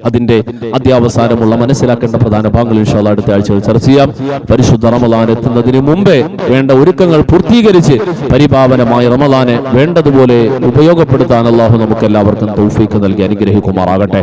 അതിന്റെ അത്യാവസാനമുള്ള മനസ്സിലാക്കേണ്ട പ്രധാന ഭാഗങ്ങൾ ഇൻഷാ അല്ലാഹ് അടുത്ത ആഴ്ച ചർച്ച ചെയ്യാം. പരിശുദ്ധ റമദാൻ എത്തുന്നതിന് മുമ്പേ വേണ്ട ഒരുക്കങ്ങൾ പൂർത്തീകരിച്ച് പരിപാവനമായ റമദാനെ വേണ്ടതുപോലെ ഉപയോഗപ്പെടുത്താൻ അള്ളാഹു നമുക്ക് എല്ലാവർക്കും തൗഫീഖ് നൽകി അനുഗ്രഹിക്കുമാറാകട്ടെ.